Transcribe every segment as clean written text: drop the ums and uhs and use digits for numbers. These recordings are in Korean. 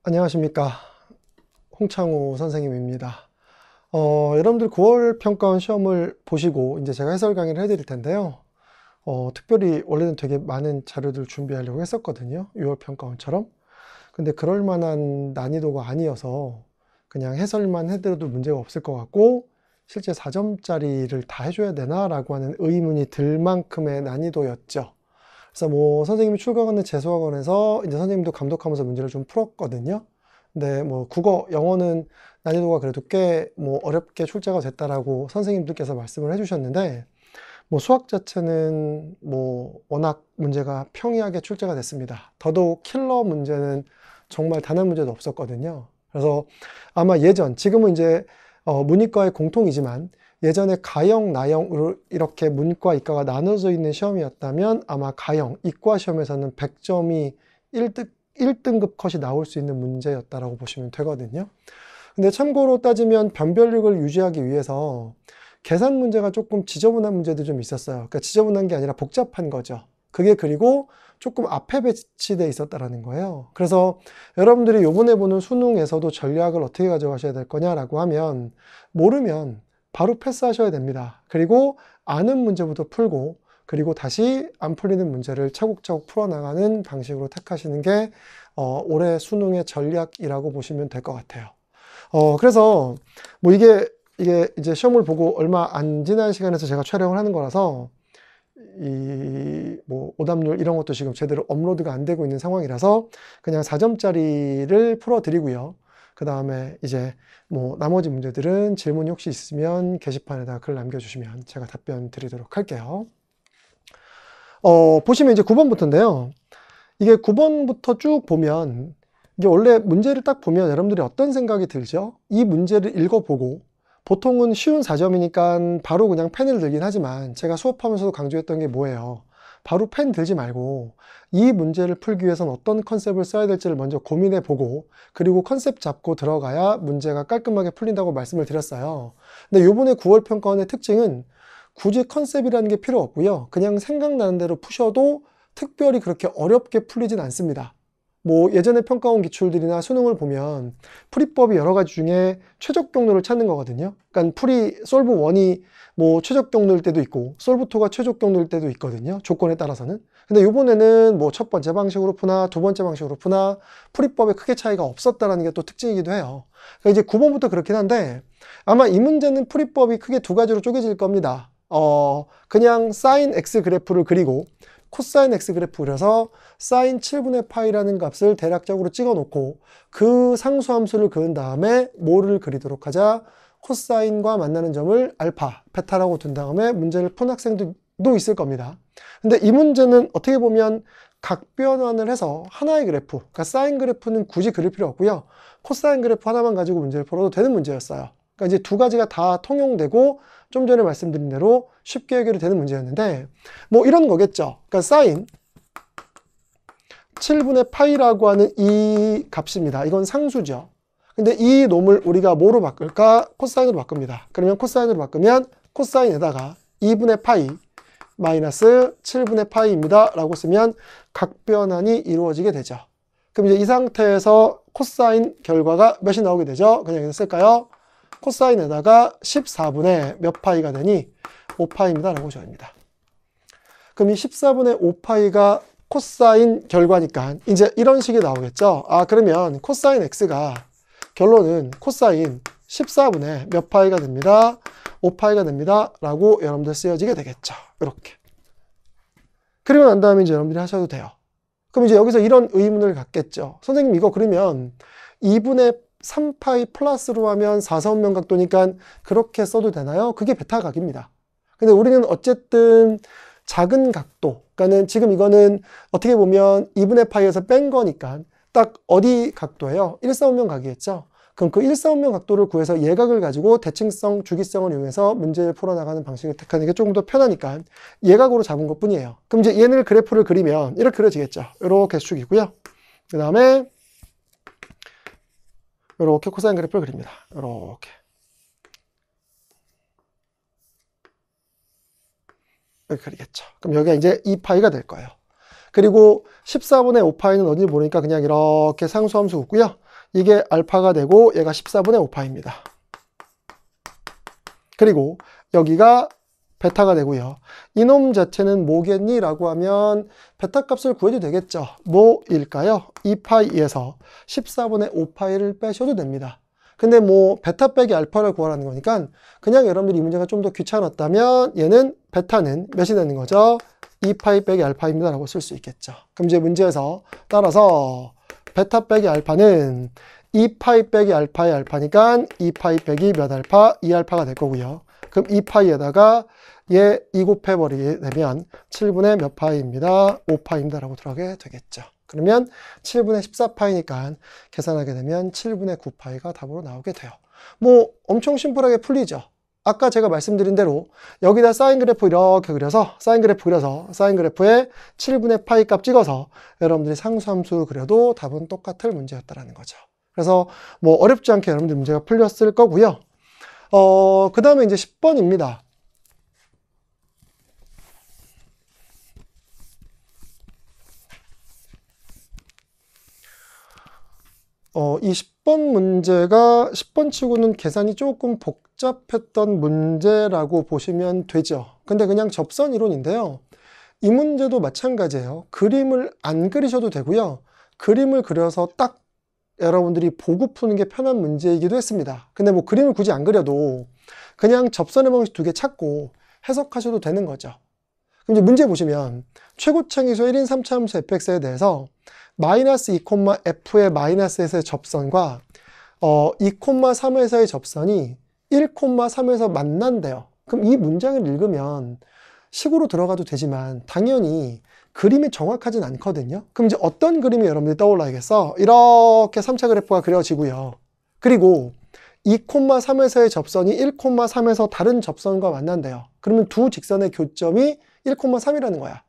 안녕하십니까. 홍창호 선생님입니다. 여러분들 9월 평가원 시험을 보시고 이제 제가 해설 강의를 해드릴 텐데요. 특별히 원래는 되게 많은 자료들 준비하려고 했었거든요. 6월 평가원처럼. 근데 그럴 만한 난이도가 아니어서 그냥 해설만 해드려도 문제가 없을 것 같고 실제 4점짜리를 다 해줘야 되나? 라고 하는 의문이 들 만큼의 난이도였죠. 그래서 뭐 선생님이 출강하는 재수학원에서 이제 선생님도 감독하면서 문제를 좀 풀었거든요. 근데 뭐 국어, 영어는 난이도가 그래도 꽤 뭐 어렵게 출제가 됐다라고 선생님들께서 말씀을 해주셨는데 뭐 수학 자체는 뭐 워낙 문제가 평이하게 출제가 됐습니다. 더더욱 킬러 문제는 정말 단 한 문제도 없었거든요. 그래서 아마 예전, 지금은 이제 문이과의 공통이지만 예전에 가형, 나형으로 이렇게 문과, 이과가 나눠져 있는 시험이었다면 아마 가형, 이과 시험에서는 100점이 1등급 컷이 나올 수 있는 문제였다라고 보시면 되거든요. 근데 참고로 따지면 변별력을 유지하기 위해서 계산 문제가 조금 지저분한 문제도 좀 있었어요. 그러니까 지저분한 게 아니라 복잡한 거죠. 그게 그리고 조금 앞에 배치되어 있었다라는 거예요. 그래서 여러분들이 요번에 보는 수능에서도 전략을 어떻게 가져가셔야 될 거냐라고 하면 모르면 바로 패스하셔야 됩니다. 그리고 아는 문제부터 풀고 그리고 다시 안 풀리는 문제를 차곡차곡 풀어나가는 방식으로 택하시는 게 올해 수능의 전략이라고 보시면 될 것 같아요. 그래서 뭐 이게 이제 시험을 보고 얼마 안 지난 시간에서 제가 촬영을 하는 거라서 이 뭐 오답률 이런 것도 지금 제대로 업로드가 안 되고 있는 상황이라서 그냥 4점짜리를 풀어 드리고요. 그 다음에 이제 뭐 나머지 문제들은 질문이 혹시 있으면 게시판에다가 글 남겨주시면 제가 답변 드리도록 할게요. 보시면 이제 9번부터인데요. 이게 9번부터 쭉 보면 이게 원래 문제를 딱 보면 여러분들이 어떤 생각이 들죠? 이 문제를 읽어보고 보통은 쉬운 4점이니까 바로 그냥 펜을 들긴 하지만 제가 수업하면서도 강조했던 게 뭐예요? 바로 펜 들지 말고 이 문제를 풀기 위해서는 어떤 컨셉을 써야 될지를 먼저 고민해 보고 그리고 컨셉 잡고 들어가야 문제가 깔끔하게 풀린다고 말씀을 드렸어요. 근데 요번에 9월 평가원의 특징은 굳이 컨셉이라는 게 필요 없고요. 그냥 생각나는 대로 푸셔도 특별히 그렇게 어렵게 풀리진 않습니다. 뭐 예전에 평가원 기출들이나 수능을 보면 풀이법이 여러 가지 중에 최적 경로를 찾는 거거든요. 그러니까 솔브 1이 뭐 최적 경로일 때도 있고 솔브 2가 최적 경로일 때도 있거든요. 조건에 따라서는. 근데 이번에는 뭐 첫 번째 방식으로 푸나 두 번째 방식으로 푸나 풀이법에 크게 차이가 없었다라는 게 또 특징이기도 해요. 그러니까 이제 9번부터 그렇긴 한데 아마 이 문제는 풀이법이 크게 두 가지로 쪼개질 겁니다. 그냥 사인 x 그래프를 그리고 코사인 x 그래프 그려서 사인 7분의 파이라는 값을 대략적으로 찍어 놓고 그 상수함수를 그은 다음에 뭐를 그리도록 하자? 코사인과 만나는 점을 알파, 베타라고 둔 다음에 문제를 푼 학생도 있을 겁니다. 근데 이 문제는 어떻게 보면 각변환을 해서 하나의 그래프, 그러니까 사인 그래프는 굳이 그릴 필요 없고요. 코사인 그래프 하나만 가지고 문제를 풀어도 되는 문제였어요. 그러니까 이제 두 가지가 다 통용되고 좀 전에 말씀드린 대로 쉽게 해결이 되는 문제였는데 뭐 이런 거겠죠. 그러니까 사인 7분의 파이라고 하는 이 값입니다. 이건 상수죠. 근데 이 놈을 우리가 뭐로 바꿀까? 코사인으로 바꿉니다. 그러면 코사인으로 바꾸면 코사인에다가 2분의 파이 마이너스 7분의 파이입니다. 라고 쓰면 각변환이 이루어지게 되죠. 그럼 이제 이 상태에서 코사인 결과가 몇이 나오게 되죠? 그냥 여기서 쓸까요? 코사인에다가 14분의 몇 파이가 되니 5파이입니다. 라고 줘야 합니다. 그럼 이 14분의 5파이가 코사인 결과니까 이제 이런 식이 나오겠죠. 그러면 코사인 x가 결론은 코사인 14분의 몇 파이가 됩니다. 5파이가 됩니다. 라고 여러분들 쓰여지게 되겠죠. 이렇게. 그리고 난 다음에 이제 여러분들이 하셔도 돼요. 그럼 이제 여기서 이런 의문을 갖겠죠. 선생님 이거 그러면 2분의 3파이 플러스로 하면 4사분면 각도니까 그렇게 써도 되나요? 그게 베타 각입니다. 근데 우리는 어쨌든 작은 각도, 그러니까는 지금 이거는 어떻게 보면 2분의 파이에서 뺀 거니까 딱 어디 각도예요? 1사분면 각이겠죠? 그럼 그 1사분면 각도를 구해서 예각을 가지고 대칭성, 주기성을 이용해서 문제를 풀어나가는 방식을 택하는 게 조금 더 편하니까 예각으로 잡은 것 뿐이에요. 그럼 이제 얘네를 그래프를 그리면 이렇게 그려지겠죠. 이렇게 수축이고요. 그 다음에 이렇게 코사인 그래프를 그립니다. 이렇게. 이렇게 그리겠죠. 그럼 여기가 이제 2파이가 될 거예요. 그리고 14분의 5파이는 어딘지 모르니까 그냥 이렇게 상수함수 긋고요. 이게 알파가 되고 얘가 14분의 5파입니다. 그리고 여기가 베타가 되고요. 이놈 자체는 뭐겠니? 라고 하면 베타 값을 구해도 되겠죠. 뭐일까요? 2파이에서 14분의 5파이를 빼셔도 됩니다. 근데 뭐 베타 빼기 알파를 구하라는 거니까 그냥 여러분들이 이 문제가 좀 더 귀찮았다면 얘는 베타는 몇이 되는 거죠? 2파이 빼기 알파입니다 라고 쓸 수 있겠죠. 그럼 이제 문제에서 따라서 베타 빼기 알파는 2파이 빼기 알파의 알파니까 2파이 빼기 몇 알파? 2알파가 될 거고요. 그럼 2파이에다가 얘 2 곱해버리게 되면 7분의 몇 파이입니다? 5파이입니다 라고 들어가게 되겠죠. 그러면 7분의 14파이니까 계산하게 되면 7분의 9파이가 답으로 나오게 돼요. 뭐 엄청 심플하게 풀리죠. 아까 제가 말씀드린 대로 여기다 사인 그래프 이렇게 그려서 사인 그래프에 7분의 파이 값 찍어서 여러분들이 상수함수 그려도 답은 똑같을 문제였다라는 거죠. 그래서 뭐 어렵지 않게 여러분들 문제가 풀렸을 거고요. 그 다음에 이제 10번입니다. 이 10번 문제가 10번 치고는 계산이 조금 복잡했던 문제라고 보시면 되죠. 근데 그냥 접선 이론인데요. 이 문제도 마찬가지예요. 그림을 안 그리셔도 되고요. 그림을 그려서 딱 여러분들이 보고 푸는 게 편한 문제이기도 했습니다. 근데 뭐 그림을 굳이 안 그려도 그냥 접선의 방식 2개 찾고 해석하셔도 되는 거죠. 그럼 이제 문제 보시면 최고차항이수 1인 3차 함수 fx에 대해서 마이너스 2,f의 마이너스에서의 접선과 2,3에서의 접선이 1,3에서 만난대요. 그럼 이 문장을 읽으면 식으로 들어가도 되지만 당연히 그림이 정확하진 않거든요. 그럼 이제 어떤 그림이 여러분들이 떠올라야겠어? 이렇게 3차 그래프가 그려지고요. 그리고 2,3에서의 접선이 1,3에서 다른 접선과 만난대요. 그러면 두 직선의 교점이 1,3이라는 거야.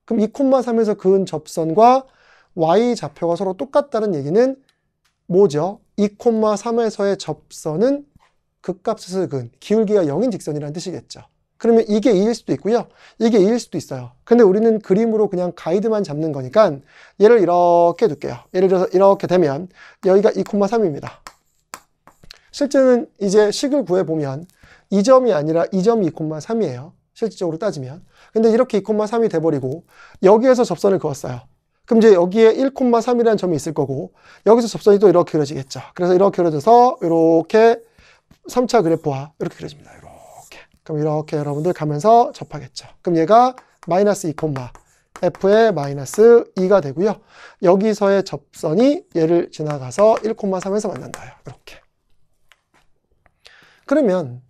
그럼 2,3에서 그은 접선과 y좌표가 서로 똑같다는 얘기는 뭐죠? 2,3에서의 접선은 극값에서 그은, 기울기가 0인 직선이라는 뜻이겠죠. 그러면 이게 2일 수도 있고요. 이게 2일 수도 있어요. 근데 우리는 그림으로 그냥 가이드만 잡는 거니까 얘를 이렇게 둘게요. 예를 들어서 이렇게 되면 여기가 2,3입니다. 실제는 이제 식을 구해보면 2점이 아니라 2점이 2,3이에요. 실질적으로 따지면. 근데 이렇게 2,3이 돼버리고 여기에서 접선을 그었어요. 그럼 이제 여기에 1,3이라는 점이 있을 거고 여기서 접선이 또 이렇게 그려지겠죠. 그래서 이렇게 그려져서 이렇게 3차 그래프와 이렇게 그려집니다. 이렇게. 그럼 이렇게 여러분들 가면서 접하겠죠. 그럼 얘가 마이너스 2, f의 마이너스 2가 되고요. 여기서의 접선이 얘를 지나가서 1,3에서 만난다요. 이렇게. 그러면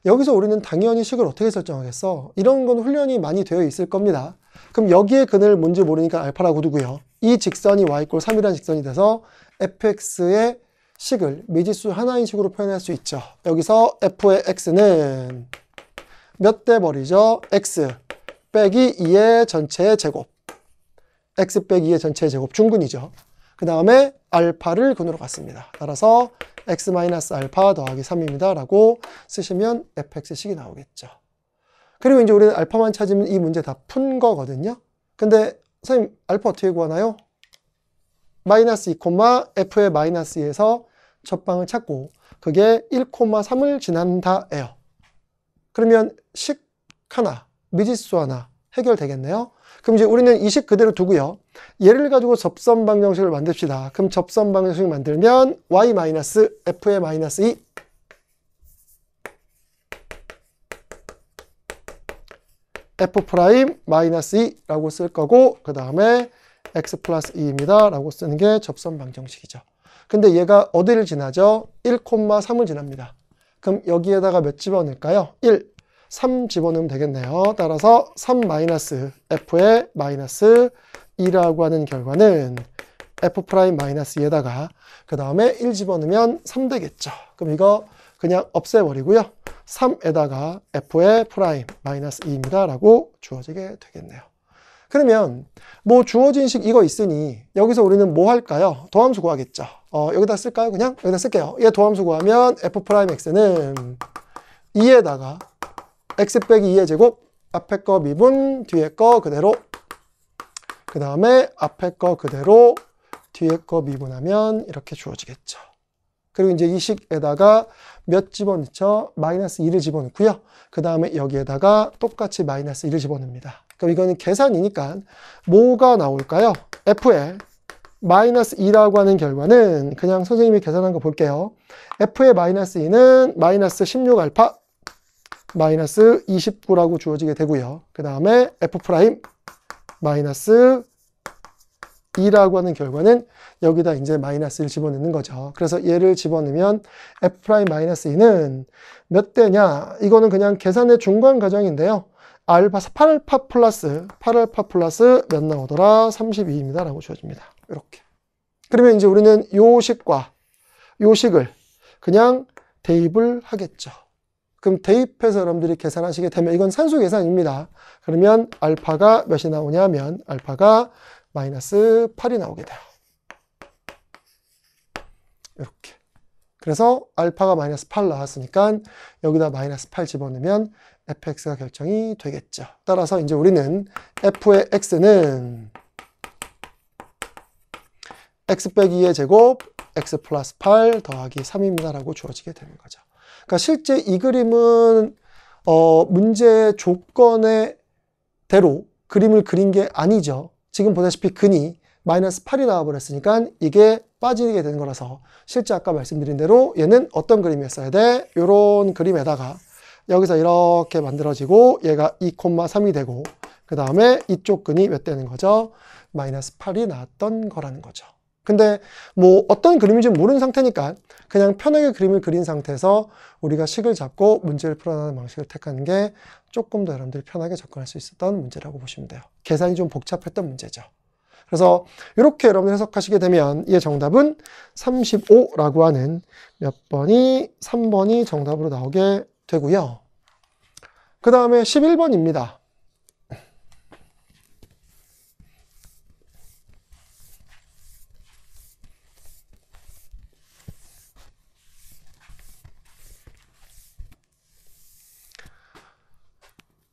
여기서 우리는 당연히 식을 어떻게 설정하겠어? 이런 건 훈련이 많이 되어 있을 겁니다. 그럼 여기에 근을 뭔지 모르니까 알파라고 두고요. 이 직선이 y = 3이라는 직선이 돼서 fx의 식을 미지수 하나인 식으로 표현할 수 있죠. 여기서 f의 x는 몇 대 버리죠? x 빼기 2의 전체의 제곱. x 빼기 2의 전체의 제곱 중근이죠. 그 다음에 알파를 근으로 갖습니다. 따라서 x-알파 더하기 3입니다. 라고 쓰시면 fx식이 나오겠죠. 그리고 이제 우리는 알파만 찾으면 이 문제 다 푼 거거든요. 근데 선생님 알파 어떻게 구하나요? 마이너스 2, f의 마이너스 2에서 접방을 찾고 그게 1,3을 지난다예요. 그러면 식 하나, 미지수 하나 해결되겠네요. 그럼 이제 우리는 이 식 그대로 두고요. 얘를 가지고 접선 방정식을 만듭시다. 그럼 접선 방정식을 만들면 y-f의 마이너스 2 f'-2라고 쓸 거고 그 다음에 x 플러스 2입니다. 라고 쓰는 게 접선 방정식이죠. 근데 얘가 어디를 지나죠? 1,3을 지납니다. 그럼 여기에다가 몇 집어넣을까요? 1, 3 집어넣으면 되겠네요. 따라서 3-f의 마이너스 2라고 하는 결과는 f'-2에다가 그 다음에 1 집어넣으면 3 되겠죠. 그럼 이거 그냥 없애버리고요. 3에다가 f의 프라임 마이너스 2입니다. 라고 주어지게 되겠네요. 그러면 뭐 주어진 식 이거 있으니 여기서 우리는 뭐 할까요? 도함수 구하겠죠. 여기다 쓸까요? 그냥 여기다 쓸게요. 얘 도함수 구하면 f'x는 2에다가 x 빼기 2의 제곱 앞에 거 미분 뒤에 거 그대로 그 다음에 앞에 거 그대로 뒤에 거 미분하면 이렇게 주어지겠죠. 그리고 이제 이 식에다가 몇 집어넣죠? 마이너스 2를 집어넣고요. 그 다음에 여기에다가 똑같이 마이너스 2를 집어넣습니다. 그럼 이거는 계산이니까 뭐가 나올까요? F에 마이너스 2라고 하는 결과는 그냥 선생님이 계산한 거 볼게요. F의 마이너스 2는 마이너스 16알파 마이너스 29라고 주어지게 되고요. 그 다음에 F 프라임 마이너스 2라고 하는 결과는 여기다 이제 마이너스를 집어넣는 거죠. 그래서 얘를 집어넣으면 F 프라임 마이너스 2는 몇 대냐? 이거는 그냥 계산의 중간 과정인데요. 알파 8알파 플러스 몇 나오더라? 32입니다. 라고 주어집니다. 이렇게. 그러면 이제 우리는 요 식과 요 식을 그냥 대입을 하겠죠. 그럼 대입해서 여러분들이 계산하시게 되면 이건 산수 계산입니다. 그러면 알파가 몇이 나오냐면 알파가 마이너스 8이 나오게 돼요. 이렇게. 그래서 알파가 마이너스 8 나왔으니까 여기다 마이너스 8 집어넣으면 fx가 결정이 되겠죠. 따라서 이제 우리는 f의 x는 x 빼기 2의 제곱 x 플러스 8 더하기 3입니다. 라고 주어지게 되는 거죠. 그러니까 실제 이 그림은 문제 조건의 대로 그림을 그린 게 아니죠. 지금 보다시피 근이 마이너스 8이 나와버렸으니까 이게 빠지게 되는 거라서 실제 아까 말씀드린 대로 얘는 어떤 그림이었어야 돼? 요런 그림에다가 여기서 이렇게 만들어지고 얘가 2,3이 되고 그 다음에 이쪽 근이 몇 되는 거죠? 마이너스 8이 나왔던 거라는 거죠. 근데 뭐 어떤 그림인지 모르는 상태니까 그냥 편하게 그림을 그린 상태에서 우리가 식을 잡고 문제를 풀어나가는 방식을 택하는 게 조금 더 여러분들이 편하게 접근할 수 있었던 문제라고 보시면 돼요. 계산이 좀 복잡했던 문제죠. 그래서 이렇게 여러분 해석하시게 되면 이 정답은 35라고 하는 몇 번이 3번이 정답으로 나오게 되고요. 그 다음에 11번입니다.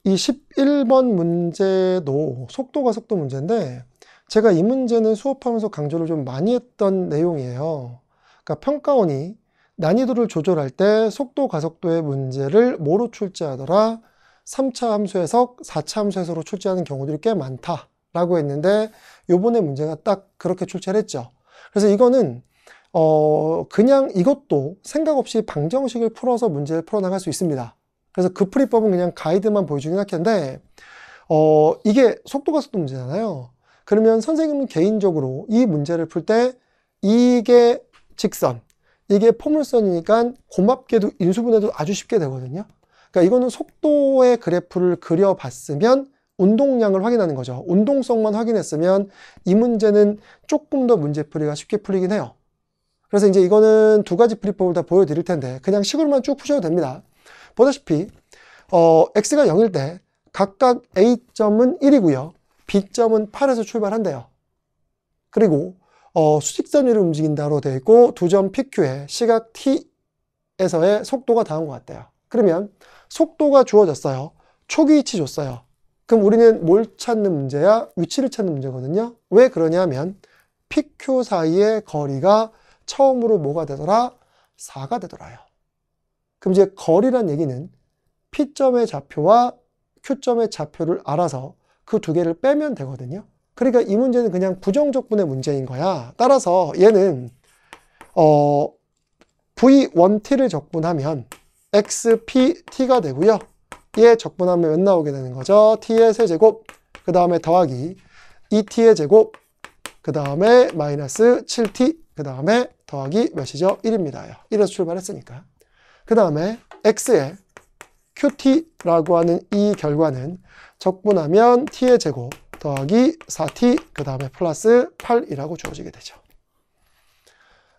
이 11번 문제도 속도가 속도 문제인데 제가 이 문제는 수업하면서 강조를 좀 많이 했던 내용이에요. 그러니까 평가원이 난이도를 조절할 때 속도 가속도의 문제를 뭐로 출제하더라? 3차 함수 해석, 4차 함수 해석으로 출제하는 경우들이 꽤 많다라고 했는데 요번에 문제가 딱 그렇게 출제를 했죠. 그래서 이거는 그냥 이것도 생각 없이 방정식을 풀어서 문제를 풀어나갈 수 있습니다. 그래서 그 풀이법은 그냥 가이드만 보여주긴 할 텐데 이게 속도가 속도 문제잖아요. 그러면 선생님은 개인적으로 이 문제를 풀 때 이게 직선, 이게 포물선이니까 고맙게도 인수분해도 아주 쉽게 되거든요. 그러니까 이거는 속도의 그래프를 그려봤으면 운동량을 확인하는 거죠. 운동성만 확인했으면 이 문제는 조금 더 문제풀이가 쉽게 풀리긴 해요. 그래서 이제 이거는 두 가지 풀이법을 다 보여드릴 텐데 그냥 식으로만 쭉 푸셔도 됩니다. 보다시피 x가 0일 때 각각 a점은 1이고요. b점은 8에서 출발한대요. 그리고 수직선 위를 움직인다로 되어 있고 두 점 PQ에 시각 t에서의 속도가 다운 것 같대요. 그러면 속도가 주어졌어요. 초기 위치 줬어요. 그럼 우리는 뭘 찾는 문제야? 위치를 찾는 문제거든요. 왜 그러냐면 PQ 사이의 거리가 처음으로 뭐가 되더라? 4가 되더라요. 그럼 이제 거리란 얘기는 P점의 좌표와 Q점의 좌표를 알아서 그 두 개를 빼면 되거든요. 그러니까 이 문제는 그냥 부정적분의 문제인 거야. 따라서 얘는 V1t를 적분하면 XPT가 되고요. 얘 적분하면 몇 나오게 되는 거죠? T의 세제곱, 그 다음에 더하기 2T의 제곱, 그 다음에 마이너스 7T, 그 다음에 더하기 몇이죠? 1입니다. 1에서 출발했으니까. 그 다음에 X의 QT라고 하는 이 결과는 적분하면 T의 제곱 더하기 4T 그 다음에 플러스 8이라고 주어지게 되죠.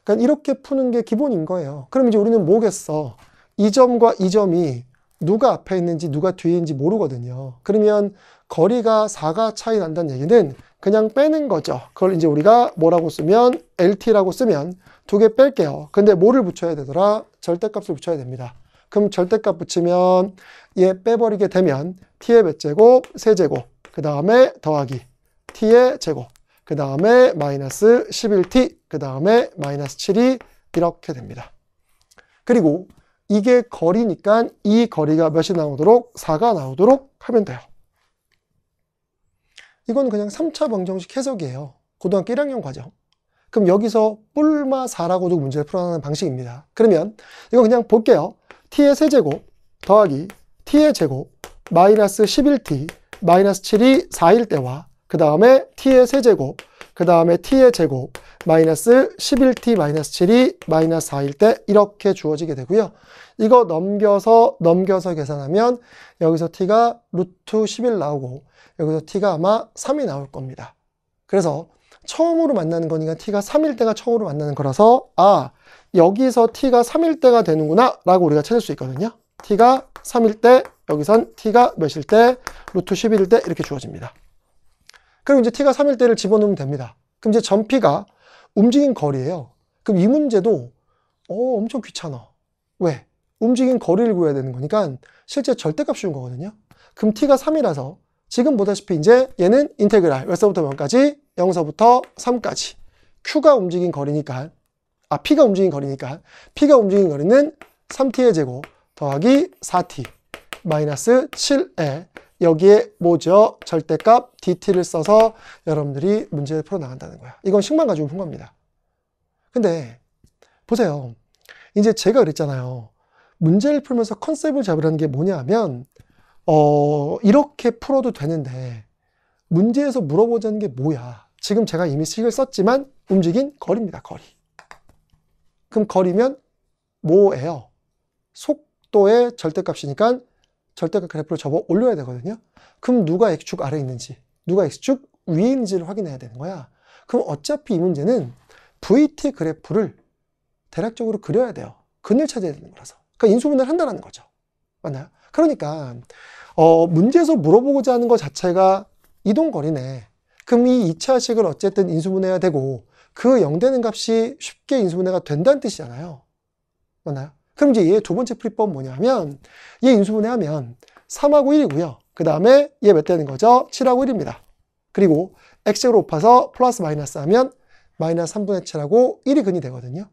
그러니까 이렇게 푸는 게 기본인 거예요. 그럼 이제 우리는 뭐겠어? 이 점과 이 점이 누가 앞에 있는지 누가 뒤에 있는지 모르거든요. 그러면 거리가 4가 차이 난다는 얘기는 그냥 빼는 거죠. 그걸 이제 우리가 뭐라고 쓰면 LT라고 쓰면 두 개 뺄게요. 근데 뭐를 붙여야 되더라? 절대값을 붙여야 됩니다. 그럼 절대값 붙이면 얘 빼버리게 되면 t의 몇 제곱? 세제곱. 그 다음에 더하기 t의 제곱. 그 다음에 마이너스 11t, 그 다음에 마이너스 7이 이렇게 됩니다. 그리고 이게 거리니까 이 거리가 몇이 나오도록? 4가 나오도록 하면 돼요. 이건 그냥 3차 방정식 해석이에요. 고등학교 1학년 과정. 그럼 여기서 뿔마 4라고 두고 문제를 풀어나가는 방식입니다. 그러면 이거 그냥 볼게요. t의 세제곱 더하기 t의 제곱 마이너스 11t 마이너스 7이 4일 때와 그 다음에 t의 세제곱 그 다음에 t의 제곱 마이너스 11t 마이너스 7이 마이너스 4일 때 이렇게 주어지게 되고요. 이거 넘겨서 계산하면 여기서 t가 루트 11 나오고 여기서 t가 아마 3이 나올 겁니다. 그래서 처음으로 만나는 거니까 t가 3일 때가 처음으로 만나는 거라서 아, 여기서 t가 3일 때가 되는구나 라고 우리가 찾을 수 있거든요. t가 3일 때, 여기선 t가 몇일 때, 루트 11일 때 이렇게 주어집니다. 그럼 이제 t가 3일 때를 집어넣으면 됩니다. 그럼 이제 전 p가 움직인 거리예요. 그럼 이 문제도 엄청 귀찮아. 왜? 움직인 거리를 구해야 되는 거니까 실제 절대값 쉬운 거거든요. 그럼 t가 3이라서 지금 보다시피 이제 얘는 인테그랄 몇서부터 몇까지? 0서부터 3까지. q가 움직인 거리니까 p가 움직인 거리니까 p가 움직인 거리는 3t의 제곱 더하기 4t 마이너스 7에 여기에 뭐죠? 절대값 dt를 써서 여러분들이 문제를 풀어나간다는 거야. 이건 식만 가지고 푼 겁니다. 근데 보세요. 이제 제가 그랬잖아요. 문제를 풀면서 컨셉을 잡으라는 게 뭐냐 하면 이렇게 풀어도 되는데 문제에서 물어보자는 게 뭐야? 지금 제가 이미 식을 썼지만 움직인 거리입니다. 거리. 그럼 거리면 뭐예요? 속도의 절대값이니까 절대값 그래프를 접어 올려야 되거든요. 그럼 누가 x축 아래에 있는지, 누가 x축 위에 있는지를 확인해야 되는 거야. 그럼 어차피 이 문제는 vt 그래프를 대략적으로 그려야 돼요. 근을 찾아야 되는 거라서. 그러니까 인수분해를 한다는 거죠. 맞나요? 그러니까 문제에서 물어보고자 하는 것 자체가 이동거리네. 그럼 이 2차식을 어쨌든 인수분해해야 되고 그 0되는 값이 쉽게 인수분해가 된다는 뜻이잖아요. 맞나요? 그럼 이제 얘 두 번째 풀이법은 뭐냐면 얘 인수분해하면 3하고 1이고요. 그 다음에 얘 몇 되는 거죠? 7하고 1입니다. 그리고 x제곱 곱해서 플러스 마이너스 하면 마이너스 3분의 7하고 1이 근이 되거든요.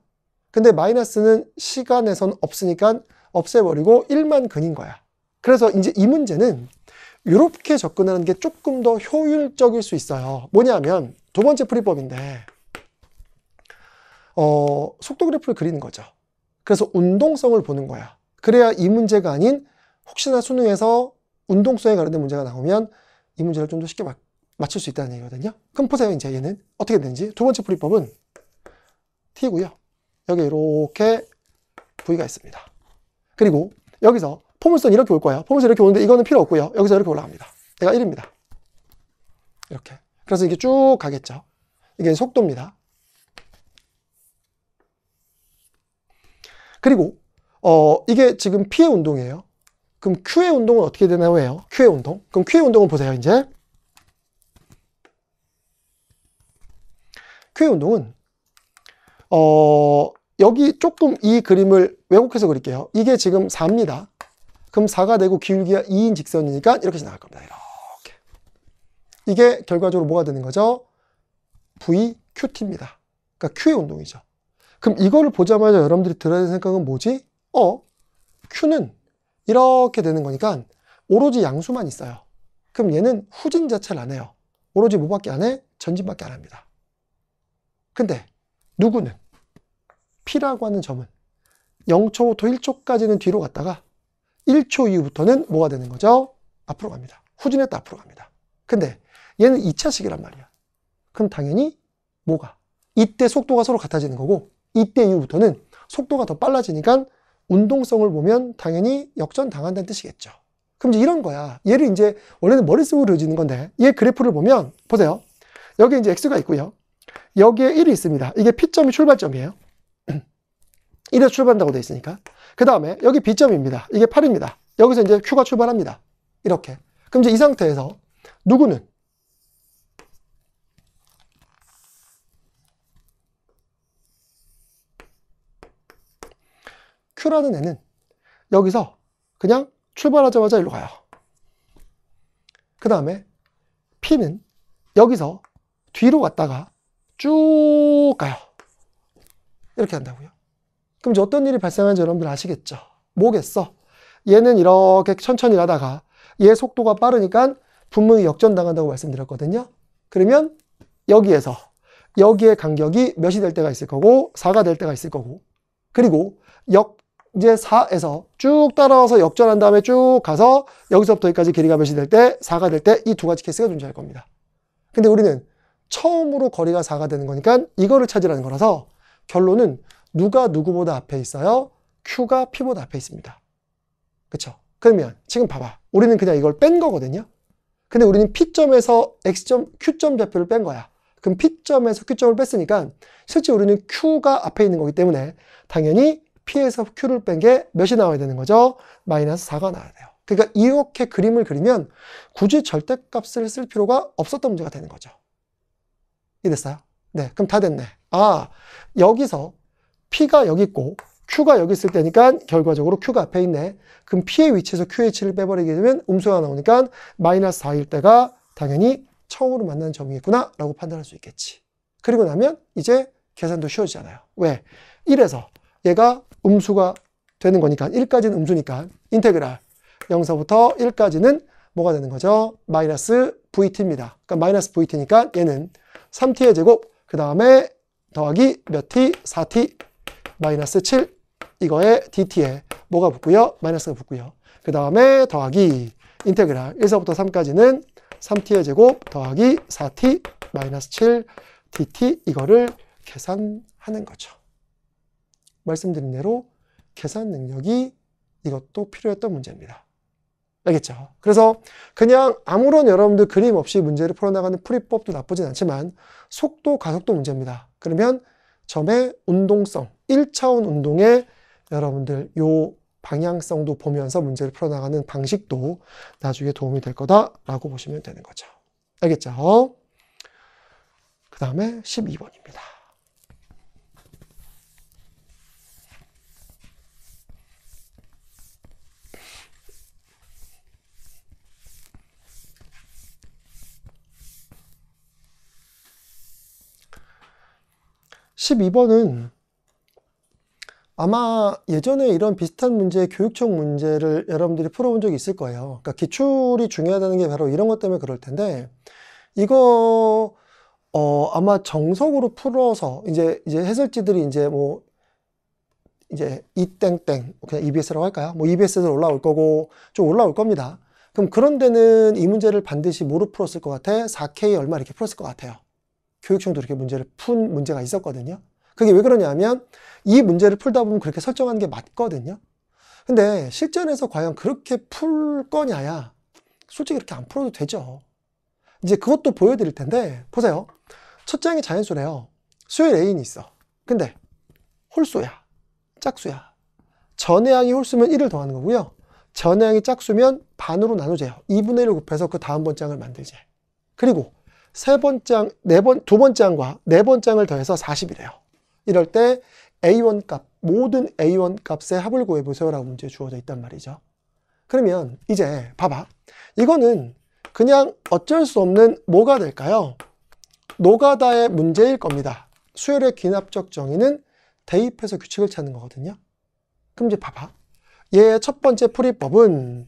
근데 마이너스는 시간에선 없으니까 없애버리고 1만 근인 거야. 그래서 이제 이 문제는 이렇게 접근하는 게 조금 더 효율적일 수 있어요. 뭐냐면 두 번째 풀이법인데 속도 그래프를 그리는 거죠. 그래서 운동성을 보는 거야. 그래야 이 문제가 아닌 혹시나 수능에서 운동성에 관련된 문제가 나오면 이 문제를 좀 더 쉽게 맞출 수 있다는 얘기거든요. 그럼 보세요. 이제 얘는 어떻게 되는지. 두 번째 풀이법은 t고요. 여기 이렇게 v가 있습니다. 그리고 여기서 포물선 이렇게 올 거예요. 포물선 이렇게 오는데 이거는 필요 없고요. 여기서 이렇게 올라갑니다. 얘가 1입니다. 이렇게. 그래서 이게 쭉 가겠죠. 이게 속도입니다. 그리고 이게 지금 P의 운동이에요. 그럼 Q의 운동은 어떻게 되나요? 해요? Q의 운동. 그럼 Q의 운동을 보세요. 이제 Q의 운동은 여기 조금 이 그림을 왜곡해서 그릴게요. 이게 지금 4입니다. 그럼 4가 되고 기울기가 2인 직선이니까 이렇게 지나갈 겁니다. 이렇게. 이게 결과적으로 뭐가 되는 거죠? VQT입니다. 그러니까 Q의 운동이죠. 그럼 이거를 보자마자 여러분들이 들어야 될 생각은 뭐지? Q는 이렇게 되는 거니까 오로지 양수만 있어요. 그럼 얘는 후진 자체를 안 해요. 오로지 뭐밖에 안 해? 전진밖에 안 합니다. 근데 누구는? P라고 하는 점은 0초부터 1초까지는 뒤로 갔다가 1초 이후부터는 뭐가 되는 거죠? 앞으로 갑니다. 후진했다 앞으로 갑니다. 근데 얘는 2차식이란 말이야. 그럼 당연히 뭐가? 이때 속도가 서로 같아지는 거고 이때 이후부터는 속도가 더 빨라지니까 운동성을 보면 당연히 역전당한다는 뜻이겠죠. 그럼 이제 이런 거야. 얘를 이제 원래는 머릿속으로 그려지는 건데 얘 그래프를 보면 보세요. 여기 이제 x가 있고요. 여기에 1이 있습니다. 이게 P점이 출발점이에요. 1에서 출발한다고 되어 있으니까. 그 다음에 여기 B점입니다. 이게 8입니다. 여기서 이제 Q가 출발합니다. 이렇게. 그럼 이제 이 상태에서 누구는? Q라는 애는 여기서 그냥 출발하자마자 일로 가요. 그 다음에 P는 여기서 뒤로 갔다가 쭉 가요. 이렇게 한다고요. 그럼 이제 어떤 일이 발생하는지 여러분들 아시겠죠? 뭐겠어? 얘는 이렇게 천천히 가다가 얘 속도가 빠르니까 분명히 역전당한다고 말씀드렸거든요. 그러면 여기에서 여기의 간격이 몇이 될 때가 있을 거고 4가 될 때가 있을 거고, 그리고 이제 4에서 쭉 따라와서 역전한 다음에 쭉 가서 여기서부터 여기까지 길이가 몇이 될 때 4가 될 때 이 두 가지 케이스가 존재할 겁니다. 근데 우리는 처음으로 거리가 4가 되는 거니까 이거를 찾으라는 거라서 결론은 누가 누구보다 앞에 있어요? Q가 P보다 앞에 있습니다. 그쵸? 그러면 지금 봐봐. 우리는 그냥 이걸 뺀 거거든요. 근데 우리는 P점에서 X점, Q점 좌표를 뺀 거야. 그럼 P점에서 Q점을 뺐으니까 실제 우리는 Q가 앞에 있는 거기 때문에 당연히 P에서 Q를 뺀 게 몇이 나와야 되는 거죠? 마이너스 4가 나와야 돼요. 그러니까 이렇게 그림을 그리면 굳이 절대값을 쓸 필요가 없었던 문제가 되는 거죠. 이해됐어요? 네, 그럼 다 됐네. 아, 여기서 P가 여기 있고 Q가 여기 있을 때니까 결과적으로 Q가 앞에 있네. 그럼 P의 위치에서 QH를 빼버리게 되면 음수가 나오니까 마이너스 4일 때가 당연히 처음으로 만나는 점이겠구나 라고 판단할 수 있겠지. 그리고 나면 이제 계산도 쉬워지잖아요. 왜? 1에서 얘가 음수가 되는 거니까 1까지는 음수니까 인테그랄 0서부터 1까지는 뭐가 되는 거죠? 마이너스 VT입니다. 그러니까 마이너스 VT니까 얘는 3t의 제곱 그 다음에 더하기 몇 t? 4t 마이너스 7 이거에 dt에 뭐가 붙고요? 마이너스가 붙고요. 그 다음에 더하기 인테그랄 1서부터 3까지는 3t의 제곱 더하기 4t 마이너스 7 dt 이거를 계산하는 거죠. 말씀드린 대로 계산 능력이 이것도 필요했던 문제입니다. 알겠죠? 그래서 그냥 아무런 여러분들 그림 없이 문제를 풀어나가는 풀이법도 나쁘진 않지만 속도, 가속도 문제입니다. 그러면 점의 운동성, 1차원 운동의 여러분들 요 방향성도 보면서 문제를 풀어나가는 방식도 나중에 도움이 될 거다라고 보시면 되는 거죠. 알겠죠? 그 다음에 12번입니다. (12번은) 아마 예전에 이런 비슷한 문제, 교육청 문제를 여러분들이 풀어본 적이 있을 거예요. 그러니까 기출이 중요하다는 게 바로 이런 것 때문에 그럴 텐데, 이거 아마 정석으로 풀어서 이제 해설지들이 이제 뭐 이제 이땡땡 그냥 EBS라고 할까요? 뭐 EBS에서 올라올 거고 좀 올라올 겁니다. 그럼 그런 데는 이 문제를 반드시 뭐로 풀었을 것 같아? 4K 얼마 이렇게 풀었을 것 같아요. 교육청도 이렇게 문제를 푼 문제가 있었거든요. 그게 왜 그러냐면 이 문제를 풀다 보면 그렇게 설정하는 게 맞거든요. 근데 실전에서 과연 그렇게 풀 거냐야 솔직히 그렇게 안 풀어도 되죠. 이제 그것도 보여드릴 텐데 보세요. 첫 장이 자연수래요. 수열 A인이 있어. 근데 홀수야. 짝수야. 전해양이 홀수면 1을 더하는 거고요. 전해양이 짝수면 반으로 나누재요. 2분의 1을 곱해서 그 다음 번장을 만들재. 그리고 두 번장과 네 번장을 더해서 40이래요. 이럴 때 A1 값, 모든 A1 값의 합을 구해보세요 라고 문제 주어져 있단 말이죠. 그러면 이제 봐봐. 이거는 그냥 어쩔 수 없는 뭐가 될까요? 노가다의 문제일 겁니다. 수열의 귀납적 정의는 대입해서 규칙을 찾는 거거든요. 그럼 이제 봐봐. 얘의 첫 번째 풀이법은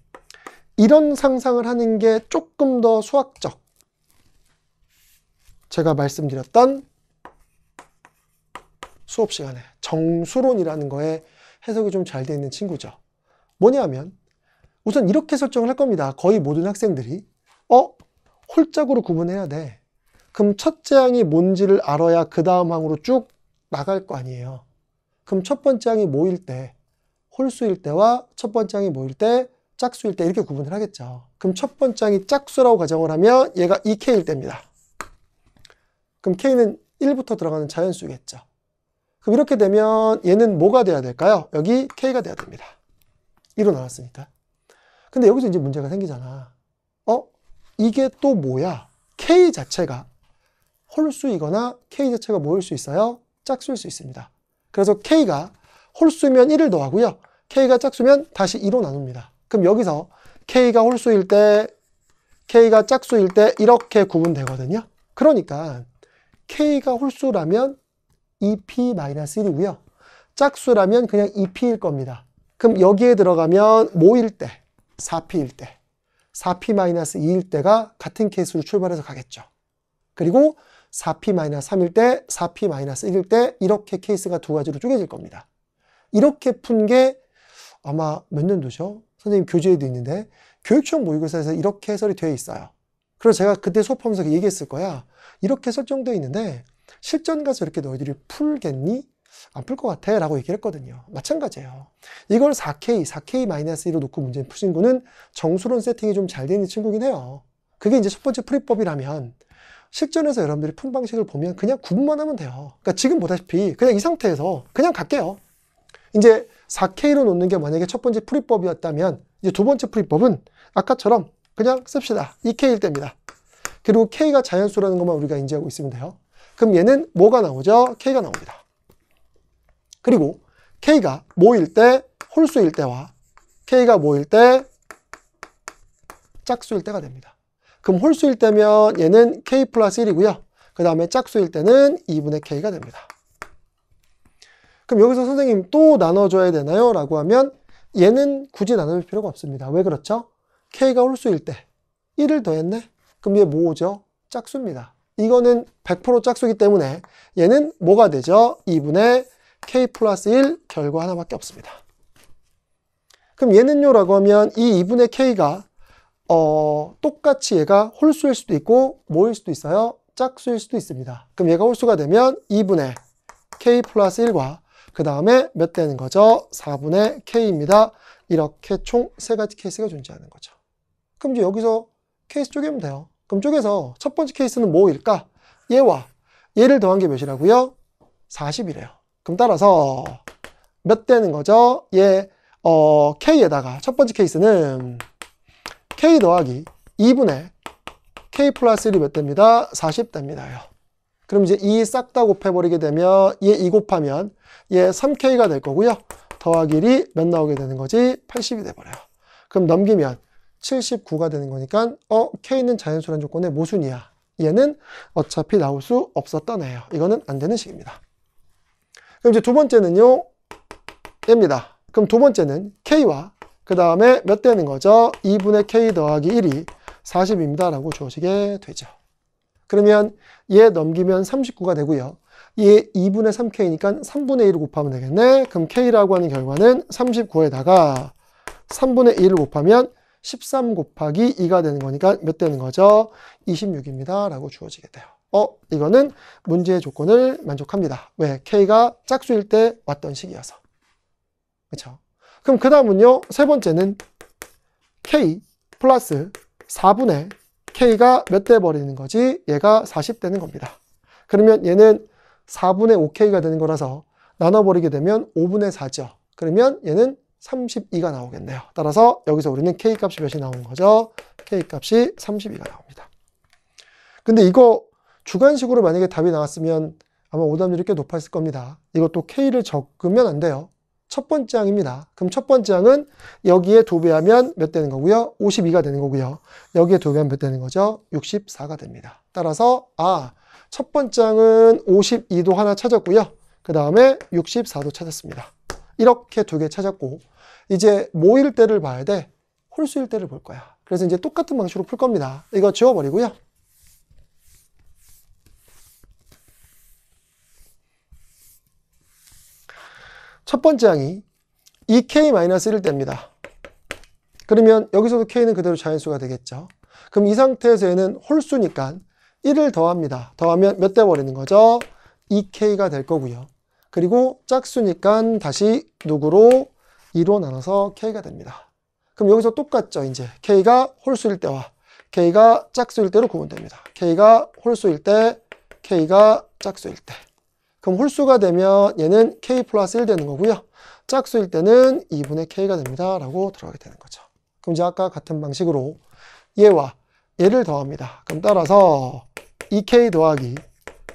이런 상상을 하는 게 조금 더 수학적. 제가 말씀드렸던 수업 시간에 정수론이라는 거에 해석이 좀 잘 돼 있는 친구죠. 뭐냐면 우선 이렇게 설정을 할 겁니다. 거의 모든 학생들이 홀짝으로 구분해야 돼. 그럼 첫째 항이 뭔지를 알아야 그 다음 항으로 쭉 나갈 거 아니에요. 그럼 첫 번째 항이 뭐일 때, 홀수일 때와 첫 번째 항이 뭐일 때, 짝수일 때 이렇게 구분을 하겠죠. 그럼 첫 번째 항이 짝수라고 가정을 하면 얘가 2K일 때입니다. 그럼 K는 1부터 들어가는 자연수겠죠. 그럼 이렇게 되면 얘는 뭐가 돼야 될까요? 여기 K가 돼야 됩니다. 1로 나왔으니까. 근데 여기서 이제 문제가 생기잖아. 이게 또 뭐야? K 자체가 홀수이거나 K 자체가 뭐일 수 있어요? 짝수일 수 있습니다. 그래서 K가 홀수면 1을 더하고요. K가 짝수면 다시 2로 나눕니다. 그럼 여기서 K가 홀수일 때, K가 짝수일 때 이렇게 구분되거든요. 그러니까 K가 홀수라면 2P-1이고요. 짝수라면 그냥 2P일 겁니다. 그럼 여기에 들어가면 뭐일 때? 4P일 때. 4P-2일 때가 같은 케이스로 출발해서 가겠죠. 그리고 4P-3일 때, 4P-1일 때 이렇게 케이스가 두 가지로 쪼개질 겁니다. 이렇게 푼 게 아마 몇 년도죠? 선생님 교재에도 있는데 교육시험 모의고사에서 이렇게 해설이 되어 있어요. 그래서 제가 그때 수업하면서 얘기했을 거야. 이렇게 설정되어 있는데 실전 가서 이렇게 너희들이 풀겠니? 안 풀 것 같아 라고 얘기를 했거든요. 마찬가지예요. 이걸 4K-1로 놓고 문제 푸신 친구는 정수론 세팅이 좀 잘 되는 친구긴 해요. 그게 이제 첫 번째 풀이법이라면 실전에서 여러분들이 푼 방식을 보면 그냥 구분만 하면 돼요. 그러니까 지금 보다시피 그냥 이 상태에서 그냥 갈게요. 이제 4K로 놓는 게 만약에 첫 번째 풀이법이었다면 이제 두 번째 풀이법은 아까처럼 그냥 씁시다. 2K일 때입니다. 그리고 K가 자연수라는 것만 우리가 인지하고 있으면 돼요. 그럼 얘는 뭐가 나오죠? K가 나옵니다. 그리고 K가 뭐일 때? 홀수일 때와 K가 뭐일 때? 짝수일 때가 됩니다. 그럼 홀수일 때면 얘는 K 플러스 1이고요. 그 다음에 짝수일 때는 2분의 K가 됩니다. 그럼 여기서 선생님 또 나눠줘야 되나요? 라고 하면 얘는 굳이 나눠줄 필요가 없습니다. 왜 그렇죠? K가 홀수일 때 1을 더했네? 그럼 얘 뭐죠? 짝수입니다. 이거는 100% 짝수이기 때문에 얘는 뭐가 되죠? 2분의 K 플러스 1 결과 하나밖에 없습니다. 그럼 얘는요? 라고 하면 이 2분의 K가 똑같이 얘가 홀수일 수도 있고 뭐일 수도 있어요? 짝수일 수도 있습니다. 그럼 얘가 홀수가 되면 2분의 K 플러스 1과 그 다음에 몇 되는 거죠? 4분의 K입니다. 이렇게 총 세 가지 케이스가 존재하는 거죠. 그럼 이제 여기서 케이스 쪼개면 돼요. 그럼 쪼개서 첫 번째 케이스는 뭐일까? 얘와 얘를 더한 게 몇이라고요? 40이래요. 그럼 따라서 몇 되는 거죠? 얘 K에다가 첫 번째 케이스는 K 더하기 2분의 K 플러스 1이 몇 됩니다? 40 됩니다. 그럼 이제 이 싹 다 곱해버리게 되면 얘 2 곱하면 얘 3K가 될 거고요. 더하기 1이 몇 나오게 되는 거지? 80이 돼버려요. 그럼 넘기면 79가 되는 거니까 K는 자연수란 조건의 모순이야. 얘는 어차피 나올 수 없었던 애예요. 이거는 안 되는 식입니다. 그럼 이제 두 번째는요. 얘입니다. 그럼 두 번째는 K와 그 다음에 몇 되는 거죠? 2분의 K 더하기 1이 40입니다. 라고 주어지게 되죠. 그러면 얘 넘기면 39가 되고요. 얘 2분의 3K니까 3분의 1을 곱하면 되겠네. 그럼 K라고 하는 결과는 39에다가 3분의 1을 곱하면 13 곱하기 2가 되는 거니까 몇 되는 거죠? 26입니다. 라고 주어지게 돼요. 이거는 문제의 조건을 만족합니다. 왜? K가 짝수일 때 왔던 식이어서. 그렇죠? 그럼 그 다음은요. 세 번째는 K 플러스 4분의 K가 몇 대 버리는 거지? 얘가 40 되는 겁니다. 그러면 얘는 4분의 5K가 되는 거라서 나눠버리게 되면 5분의 4죠. 그러면 얘는 32가 나오겠네요. 따라서 여기서 우리는 K 값이 몇이 나오는 거죠? K 값이 32가 나옵니다. 근데 이거 주관식으로 만약에 답이 나왔으면 아마 오답률이 꽤 높았을 겁니다. 이것도 K를 적으면 안 돼요. 첫 번째 항입니다. 그럼 첫 번째 항은 여기에 2배하면 몇 되는 거고요? 52가 되는 거고요. 여기에 2배하면 몇 되는 거죠? 64가 됩니다. 따라서 첫 번째 항은 52도 하나 찾았고요. 그 다음에 64도 찾았습니다. 이렇게 두 개 찾았고 이제 뭐일 때를 봐야 돼? 홀수일 때를 볼 거야. 그래서 이제 똑같은 방식으로 풀 겁니다. 이거 지워버리고요. 첫 번째 항이 2K-1일 때입니다. 그러면 여기서도 K는 그대로 자연수가 되겠죠. 그럼 이 상태에서 얘는 홀수니까 1을 더합니다. 더하면 몇 대 버리는 거죠? 2K가 될 거고요. 그리고 짝수니까 다시 누구로? 2로 나눠서 K가 됩니다. 그럼 여기서 똑같죠. 이제 K가 홀수일 때와 K가 짝수일 때로 구분됩니다. K가 홀수일 때, K가 짝수일 때. 그럼 홀수가 되면 얘는 K 플러스 1 되는 거고요. 짝수일 때는 2분의 K가 됩니다. 라고 들어가게 되는 거죠. 그럼 이제 아까 같은 방식으로 얘와 얘를 더합니다. 그럼 따라서 2K 더하기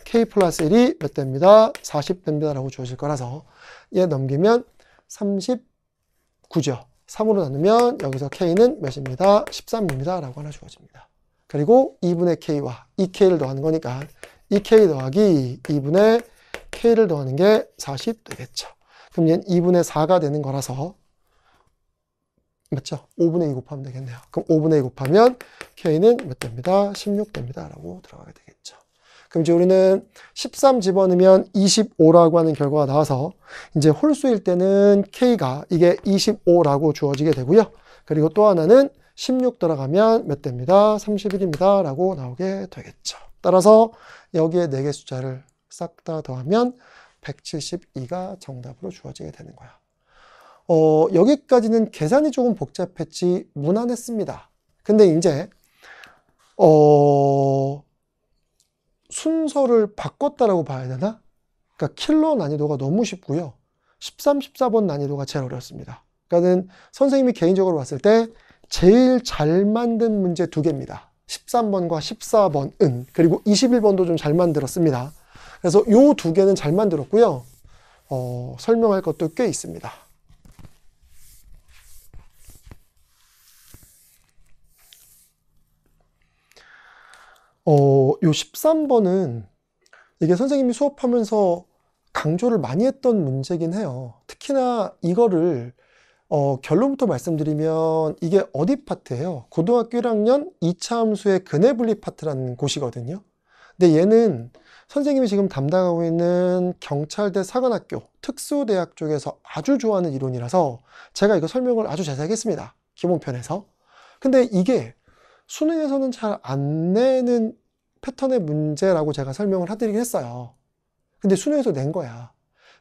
K 플러스 1이 몇 됩니다? 40 됩니다. 라고 주어질 거라서 얘 넘기면 39죠. 3으로 나누면 여기서 K는 몇입니다? 13입니다. 라고 하나 주어집니다. 그리고 2분의 K와 2K를 더하는 거니까 2K 더하기 2분의 K를 더하는 게 40 되겠죠. 그럼 얘는 2분의 4가 되는 거라서 맞죠? 5분의 2 곱하면 되겠네요. 그럼 5분의 2 곱하면 K는 몇 됩니다? 16 됩니다. 라고 들어가게 되겠죠. 그럼 이제 우리는 13 집어넣으면 25라고 하는 결과가 나와서 이제 홀수일 때는 K가 이게 25라고 주어지게 되고요. 그리고 또 하나는 16 들어가면 몇 됩니다? 31입니다. 라고 나오게 되겠죠. 따라서 여기에 4개 숫자를 싹 다 더하면 172가 정답으로 주어지게 되는 거야. 여기까지는 계산이 조금 복잡했지 무난했습니다. 근데 이제 순서를 바꿨다라고 봐야 되나? 그러니까 킬러 난이도가 너무 쉽고요. 13, 14번 난이도가 제일 어렵습니다. 그러니까는 선생님이 개인적으로 봤을 때 제일 잘 만든 문제 2개입니다. 13번과 14번은 그리고 21번도 좀 잘 만들었습니다. 그래서 요 2개는 잘 만들었고요. 설명할 것도 꽤 있습니다. 요 13번은 이게 선생님이 수업하면서 강조를 많이 했던 문제긴 해요. 특히나 이거를 결론부터 말씀드리면 이게 어디 파트예요? 고등학교 1학년 2차 함수의 근해분리 파트라는 곳이거든요. 근데 얘는 선생님이 지금 담당하고 있는 경찰대 사관학교 특수대학 쪽에서 아주 좋아하는 이론이라서 제가 이거 설명을 아주 자세하게 했습니다. 기본편에서. 근데 이게 수능에서는 잘 안 내는 패턴의 문제라고 제가 설명을 해드리긴 했어요. 근데 수능에서 낸 거야.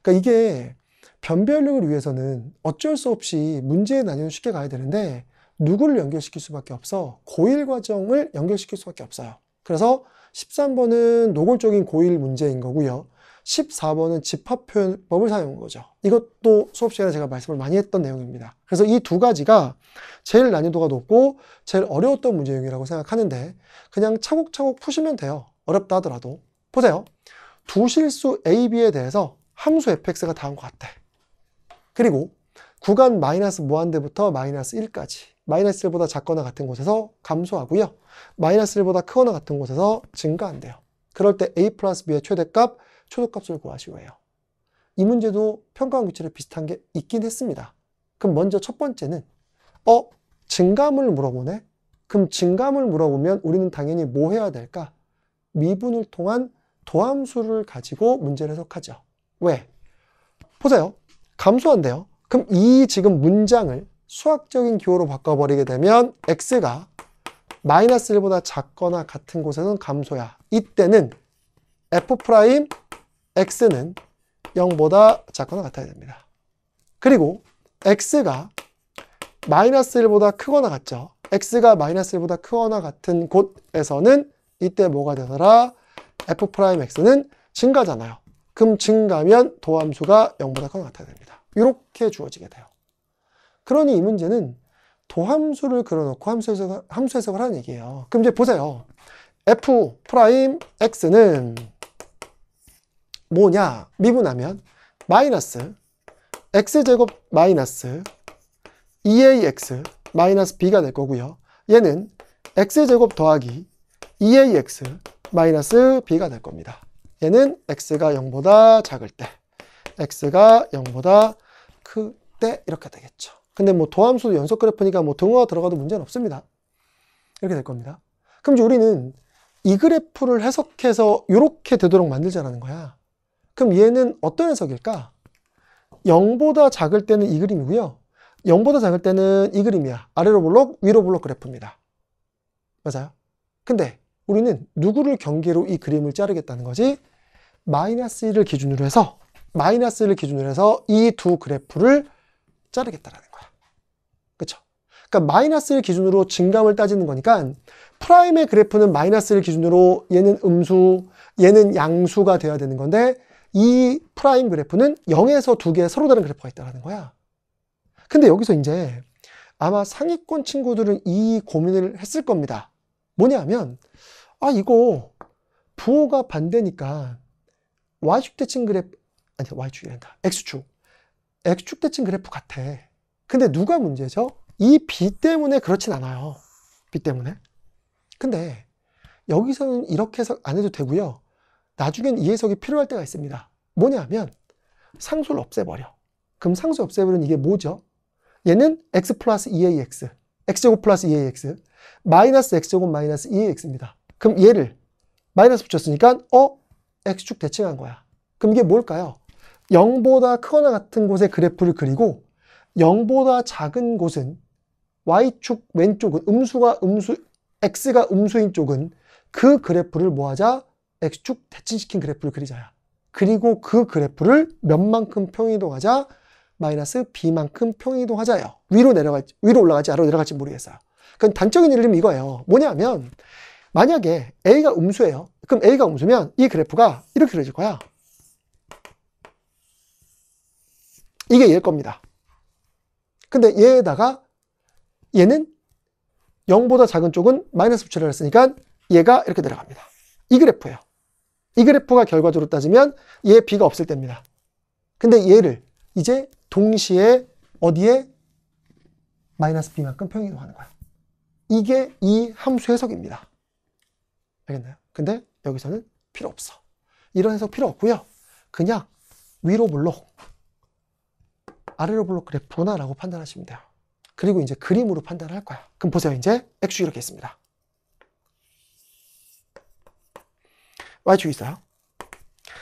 그러니까 이게 변별력을 위해서는 어쩔 수 없이 문제의 난이도를 쉽게 가야 되는데 누구를 연결시킬 수밖에 없어? 고1 과정을 연결시킬 수밖에 없어요. 그래서 13번은 노골적인 고1 문제인 거고요. 14번은 집합표현법을 사용한 거죠. 이것도 수업 시간에 제가 말씀을 많이 했던 내용입니다. 그래서 이 2가지가 제일 난이도가 높고 제일 어려웠던 문제용이라고 생각하는데 그냥 차곡차곡 푸시면 돼요. 어렵다 하더라도. 보세요. 두 실수 A, B에 대해서 함수 fx가 다음과 같대. 그리고 구간 마이너스 무한대부터 마이너스 1까지 마이너스 1보다 작거나 같은 곳에서 감소하고요. 마이너스 1보다 크거나 같은 곳에서 증가한대요. 그럴 때 A 플러스 B의 최대값, 초도값을 구하시오 해요. 이 문제도 평가원 규칙에 비슷한 게 있긴 했습니다. 그럼 먼저 첫 번째는 증감을 물어보네? 그럼 증감을 물어보면 우리는 당연히 뭐 해야 될까? 미분을 통한 도함수를 가지고 문제를 해석하죠. 왜? 보세요. 감소한대요. 그럼 이 지금 문장을 수학적인 기호로 바꿔버리게 되면 x가 마이너스 1보다 작거나 같은 곳에서는 감소야. 이때는 f'x는 0보다 작거나 같아야 됩니다. 그리고 x가 마이너스 1보다 크거나 같죠. x가 마이너스 1보다 크거나 같은 곳에서는 이때 뭐가 되더라? f'x는 증가잖아요. 그럼 증가면 도함수가 0보다 크거나 같아야 됩니다. 이렇게 주어지게 돼요. 그러니 이 문제는 도함수를 그려놓고 함수 해석을 하는 얘기예요. 그럼 이제 보세요. f'x는 뭐냐? 미분하면 마이너스 x제곱 마이너스 2ax 마이너스 b가 될 거고요. 얘는 x제곱 더하기 2ax 마이너스 b가 될 겁니다. 얘는 x가 0보다 작을 때, x가 0보다 클 때 이렇게 되겠죠. 근데 뭐 도함수도 연속 그래프니까 뭐 등호가 들어가도 문제는 없습니다. 이렇게 될 겁니다. 그럼 이제 우리는 이 그래프를 해석해서 이렇게 되도록 만들자라는 거야. 그럼 얘는 어떤 해석일까? 0보다 작을 때는 이 그림이고요. 0보다 작을 때는 이 그림이야. 아래로 블록, 위로 블록 그래프입니다. 맞아요? 근데 우리는 누구를 경계로 이 그림을 자르겠다는 거지? 마이너스 1을 기준으로 해서 이 두 그래프를 자르겠다라는 거야. 그쵸? 그러니까 마이너스 1 기준으로 증감을 따지는 거니까 프라임의 그래프는 마이너스 1 기준으로 얘는 음수, 얘는 양수가 돼야 되는 건데 이 프라임 그래프는 0에서 2개 서로 다른 그래프가 있다는 거야. 근데 여기서 이제 아마 상위권 친구들은 이 고민을 했을 겁니다. 뭐냐면 이거 부호가 반대니까 Y축 대칭 그래프, 아니 Y축이 아니다. X축 대칭 그래프 같아. 근데 누가 문제죠? 이 B 때문에 그렇진 않아요. B 때문에. 근데 여기서는 이렇게 해석 안 해도 되고요. 나중엔 이 해석이 필요할 때가 있습니다. 뭐냐면 상수를 없애버려. 그럼 상수 없애버리면 이게 뭐죠? 얘는 x 플러스 2ax, x제곱 플러스 2ax, 마이너스 x제곱 마이너스 2ax입니다. 그럼 얘를 마이너스 붙였으니까 x축 대칭한 거야. 그럼 이게 뭘까요? 0보다 크거나 같은 곳의 그래프를 그리고 0보다 작은 곳은 y축 왼쪽은 x가 음수인 쪽은 그 그래프를 뭐하자? x축 대칭시킨 그래프를 그리자야. 그리고 그 그래프를 몇만큼 평이동하자? 마이너스 b만큼 평이동하자요. 위로 올라갈지 아래로 내려갈지 모르겠어요. 그럼 단적인 이름이 이거예요. 뭐냐면 만약에 a가 음수예요. 그럼 a가 음수면 이 그래프가 이렇게 그려질 거야. 이게 얘일 겁니다. 근데 얘에다가 얘는 0보다 작은 쪽은 마이너스 붙여를 했으니까 얘가 이렇게 내려갑니다. 이 그래프예요. 이 그래프가 결과적으로 따지면 얘 b가 없을 때입니다. 근데 얘를 이제 동시에 어디에? 마이너스 b만큼 평이동하는 거야. 이게 이 함수 해석입니다. 알겠나요? 근데 여기서는 필요 없어. 이런 해석 필요 없고요. 그냥 위로 블록, 아래로 블록 그래프구나 라고 판단하시면 돼요. 그리고 이제 그림으로 판단을 할 거야. 그럼 보세요. 이제 x축이 이렇게 있습니다. y축이 있어요.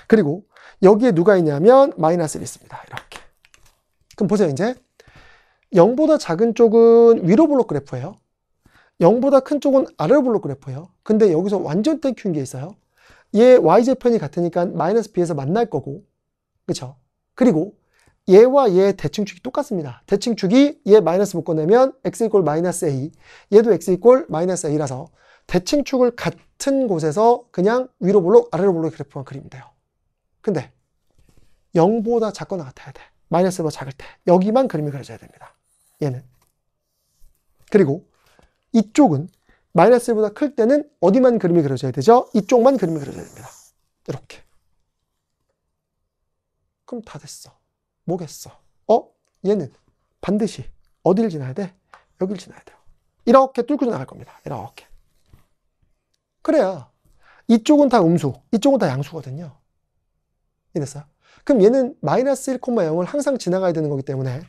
그리고 여기에 누가 있냐면 마이너스 1이 있습니다. 이렇게. 그럼 보세요. 이제 0보다 작은 쪽은 위로 블록 그래프예요. 0보다 큰 쪽은 아래로 블록 그래프예요. 근데 여기서 완전 땡큐인 게 있어요. 얘 y제편이 같으니까 마이너스 b에서 만날 거고, 그렇죠? 그리고 얘와 얘의 대칭축이 똑같습니다. 대칭축이 얘 마이너스 묶어내면 x 이꼴 마이너스 a, 얘도 x 이꼴 마이너스 a라서 대칭축을 같은 곳에서 그냥 위로 블록 아래로 블록 그래프만 그리면 돼요. 근데 0보다 작거나 같아야 돼. 마이너스보다 작을 때 여기만 그림이 그려져야 됩니다. 얘는. 그리고 이쪽은 마이너스 1보다 클 때는 어디만 그림이 그려져야 되죠? 이쪽만 그림이 그려져야 됩니다. 이렇게. 그럼 다 됐어. 뭐겠어? 얘는 반드시 어디를 지나야 돼? 여기를 지나야 돼요. 이렇게 뚫고 지나갈 겁니다. 이렇게. 그래야 이쪽은 다 음수, 이쪽은 다 양수거든요. 이해됐어요? 그럼 얘는 마이너스 1,0을 항상 지나가야 되는 거기 때문에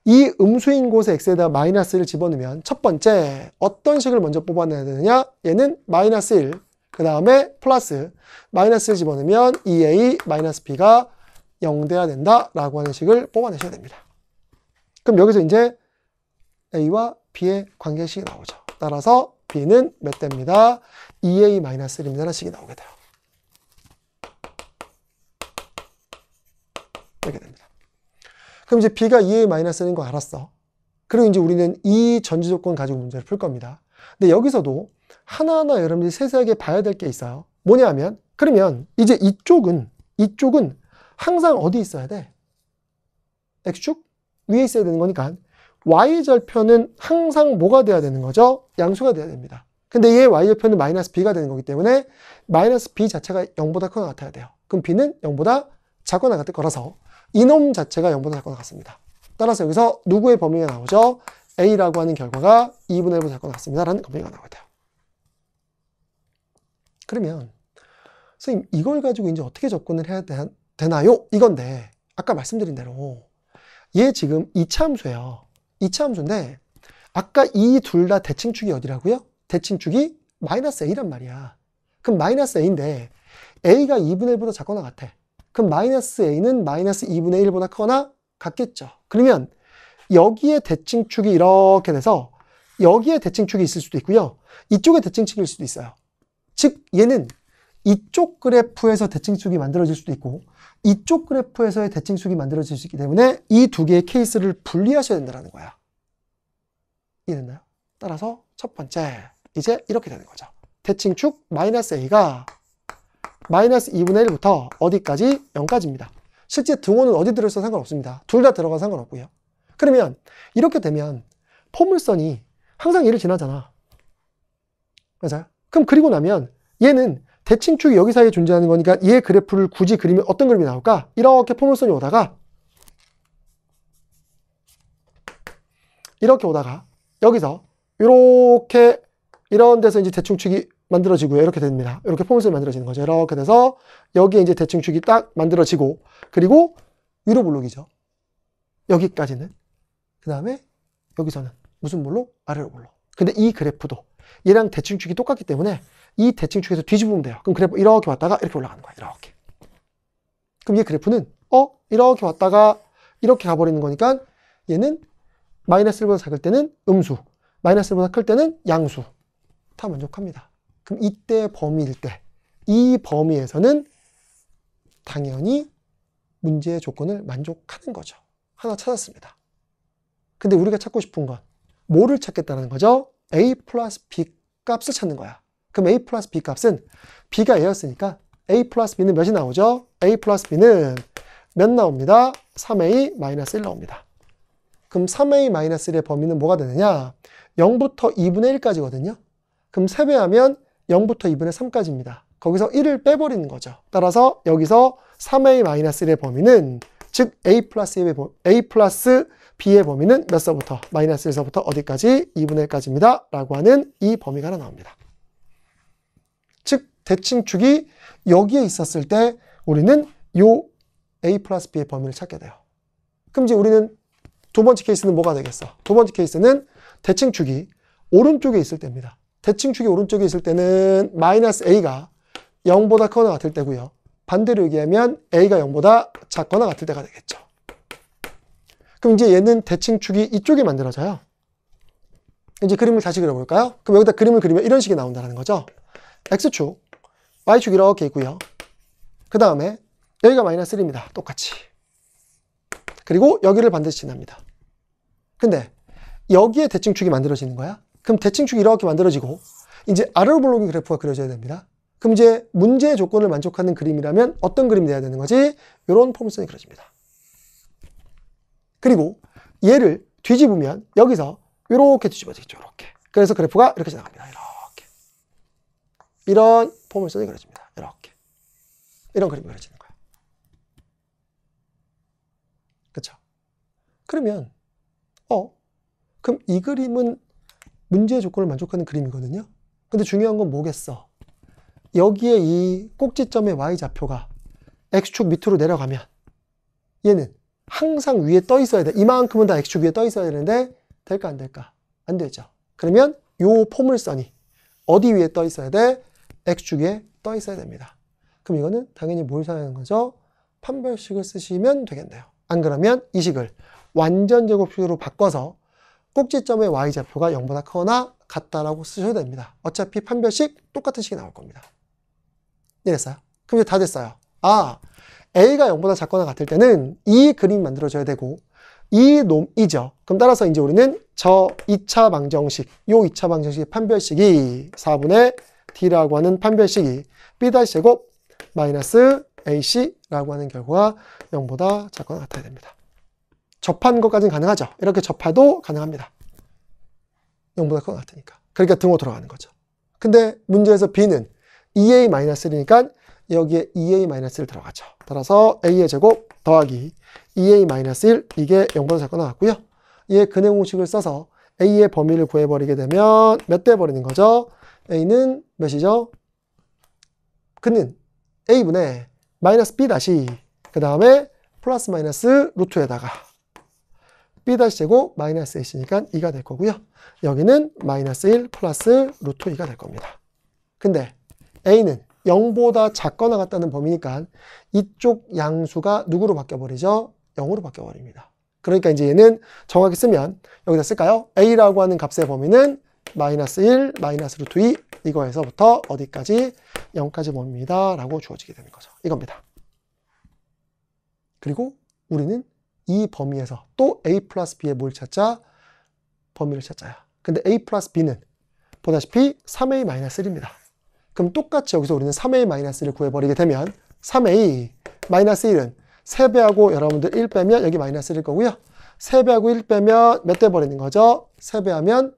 이 음수인 곳에 x에다 마이너스를 집어넣으면 첫 번째 어떤 식을 먼저 뽑아내야 되느냐? 얘는 마이너스 1, 그 다음에 플러스 마이너스를 집어넣으면 2a 마이너스 b가 0 돼야 된다라고 하는 식을 뽑아내셔야 됩니다. 그럼 여기서 이제 a와 b의 관계식이 나오죠. 따라서 b는 몇 대입니다? 2a 마이너스 1입니다라는 식이 나오게 돼요. 이렇게 됩니다. 그럼 이제 b가 2a 마이너스 1인 거 알았어. 그리고 이제 우리는 이 전제 조건 가지고 문제를 풀 겁니다. 근데 여기서도 하나하나 여러분들이 세세하게 봐야 될 게 있어요. 뭐냐면 그러면 이제 이쪽은 항상 어디 있어야 돼? x축 위에 있어야 되는 거니까 y절편은 항상 뭐가 돼야 되는 거죠? 양수가 돼야 됩니다. 근데 얘 y절편은 마이너스 b가 되는 거기 때문에 마이너스 b 자체가 0보다 크거나 같아야 돼요. 그럼 b는 0보다 작거나 같을 거라서 이놈 자체가 0보다 작거나 같습니다. 따라서 여기서 누구의 범위가 나오죠? a라고 하는 결과가 2분의 1보다 작거나 같습니다. 라는 범위가 나오게 돼요. 그러면 선생님 이걸 가지고 이제 어떻게 접근을 해야 되나요? 이건데 아까 말씀드린 대로 얘 지금 2차 함수예요. 2차 함수인데 아까 이 둘 다 대칭축이 어디라고요? 대칭축이 마이너스 a란 말이야. 그럼 마이너스 a인데 a가 2분의 1보다 작거나 같아. 그럼 마이너스 a는 마이너스 2분의 1보다 크거나 같겠죠. 그러면 여기에 대칭축이 이렇게 돼서 여기에 대칭축이 있을 수도 있고요. 이쪽에 대칭축일 수도 있어요. 즉 얘는 이쪽 그래프에서 대칭축이 만들어질 수도 있고 이쪽 그래프에서의 대칭축이 만들어질 수 있기 때문에 이 두 개의 케이스를 분리하셔야 된다는 거야. 이해됐나요? 따라서 첫 번째 이제 이렇게 되는 거죠. 대칭축 마이너스 a가 마이너스 2분의 1부터 어디까지? 0까지입니다. 실제 등호는 어디 들어있어도 상관없습니다. 둘 다 들어가도 상관없고요. 그러면 이렇게 되면 포물선이 항상 얘를 지나잖아. 맞아요? 그럼 그리고 나면 얘는 대칭축이 여기 사이에 존재하는 거니까 얘 그래프를 굳이 그리면 어떤 그림이 나올까? 이렇게 포물선이 오다가 이렇게 오다가 여기서 이렇게 이런 데서 이제 대칭축이 만들어지고요. 이렇게 됩니다. 이렇게 포물선이 만들어지는 거죠. 이렇게 돼서 여기에 이제 대칭축이 딱 만들어지고, 그리고 위로 볼록이죠. 여기까지는. 그 다음에 여기서는 무슨 볼록? 아래로 볼록. 근데 이 그래프도 얘랑 대칭축이 똑같기 때문에 이 대칭축에서 뒤집으면 돼요. 그럼 그래프 이렇게 왔다가 이렇게 올라가는 거야. 이렇게. 그럼 얘 그래프는 이렇게 왔다가 이렇게 가버리는 거니까 얘는 마이너스 1보다 작을 때는 음수, 마이너스 1보다 클 때는 양수. 다 만족합니다. 그럼 이때 범위일 때 이 범위에서는 당연히 문제의 조건을 만족하는 거죠. 하나 찾았습니다. 근데 우리가 찾고 싶은 건 뭐를 찾겠다는 거죠? a 플러스 b 값을 찾는 거야. 그럼 a 플러스 b 값은 b가 a였으니까 a 플러스 b는 몇이 나오죠? a 플러스 b는 몇 나옵니다? 3a 마이너스 1 나옵니다. 그럼 3a 마이너스 1의 범위는 뭐가 되느냐? 0부터 2분의 1까지거든요. 그럼 3배하면 0부터 2분의 3까지입니다. 거기서 1을 빼버리는 거죠. 따라서 여기서 3a 마이너스 1의 범위는, 즉 a 플러스 b의 범위는 몇 서부터? 마이너스 1서부터 어디까지? 2분의 1까지입니다. 라고 하는 이 범위가 하나 나옵니다. 즉 대칭축이 여기에 있었을 때 우리는 요 a 플러스 b의 범위를 찾게 돼요. 그럼 이제 우리는 두 번째 케이스는 뭐가 되겠어? 두 번째 케이스는 대칭축이 오른쪽에 있을 때입니다. 대칭축이 오른쪽에 있을 때는 마이너스 a가 0보다 크거나 같을 때고요. 반대로 얘기하면 a가 0보다 작거나 같을 때가 되겠죠. 그럼 이제 얘는 대칭축이 이쪽에 만들어져요. 이제 그림을 다시 그려볼까요? 그럼 여기다 그림을 그리면 이런 식이 나온다는 거죠. x축, y축 이렇게 있고요. 그 다음에 여기가 마이너스 1입니다. 똑같이. 그리고 여기를 반드시 지납니다. 근데 여기에 대칭축이 만들어지는 거야. 그럼 대칭축이 이렇게 만들어지고 이제 아래로 볼록인 그래프가 그려져야 됩니다. 그럼 이제 문제의 조건을 만족하는 그림이라면 어떤 그림이 돼야 되는 거지? 이런 포물선이 그려집니다. 그리고 얘를 뒤집으면 여기서 이렇게 뒤집어지겠죠. 이렇게. 그래서 그래프가 이렇게 지나갑니다. 이렇게. 이런 포물선이 그려집니다. 이렇게. 이런 그림이 그려지는 거예요. 그렇죠? 그러면 그럼 이 그림은 문제의 조건을 만족하는 그림이거든요. 근데 중요한 건 뭐겠어? 여기에 이 꼭지점의 y좌표가 x축 밑으로 내려가면 얘는 항상 위에 떠 있어야 돼. 이만큼은 다 x축 위에 떠 있어야 되는데 될까 안 될까? 안 되죠. 그러면 요 포물선이 어디 위에 떠 있어야 돼? x축 위에 떠 있어야 됩니다. 그럼 이거는 당연히 뭘 사용하는 거죠? 판별식을 쓰시면 되겠네요. 안 그러면 이 식을 완전 제곱식으로 바꿔서 꼭지점의 y좌표가 0보다 크거나 같다라고 쓰셔도 됩니다. 어차피 판별식 똑같은 식이 나올 겁니다. 이랬어요. 그럼 이제 다 됐어요. a가 0보다 작거나 같을 때는 이 그림이 만들어져야 되고 이 놈이죠. 그럼 따라서 이제 우리는 저 2차 방정식, 요 2차 방정식의 판별식이 4분의 d라고 하는 판별식이 b-제곱 마이너스 ac라고 하는 결과가 0보다 작거나 같아야 됩니다. 접한 것까지는 가능하죠. 이렇게 접해도 가능합니다. 0보다 크거나 같으니까. 그러니까 등호 돌아가는 거죠. 근데 문제에서 b는 2a-1이니까 여기에 2a-1 들어가죠. 따라서 a의 제곱 더하기 2a-1 이게 0보다 작거나 같고요. 얘 근해 공식을 써서 a의 범위를 구해버리게 되면 몇 대 버리는 거죠? a는 몇이죠? 그는 a분의 마이너스 b 다시 그 다음에 플러스 마이너스 루트에다가 b 다시 제곱 마이너스 ac니까 2가 될 거고요. 여기는 마이너스 1 플러스 루트 2가 될 겁니다. 근데 a는 0보다 작거나 같다는 범위니까 이쪽 양수가 누구로 바뀌어버리죠? 0으로 바뀌어버립니다. 그러니까 이제 얘는 정확히 쓰면 여기다 쓸까요? a라고 하는 값의 범위는 마이너스 1, 마이너스 루트 2 이거에서부터 어디까지? 0까지 범위다 라고 주어지게 되는 거죠. 이겁니다. 그리고 우리는 이 범위에서 또 a 플러스 b의 뭘 찾자? 범위를 찾자요. 근데 a 플러스 b는 보다시피 3a 마이너스 1입니다. 그럼 똑같이 여기서 우리는 3a 마이너스 1을 구해버리게 되면 3a 마이너스 1은 3배하고 여러분들 1 빼면 여기 마이너스 1일 거고요. 3배하고 1 빼면 몇 대 버리는 거죠? 3배하면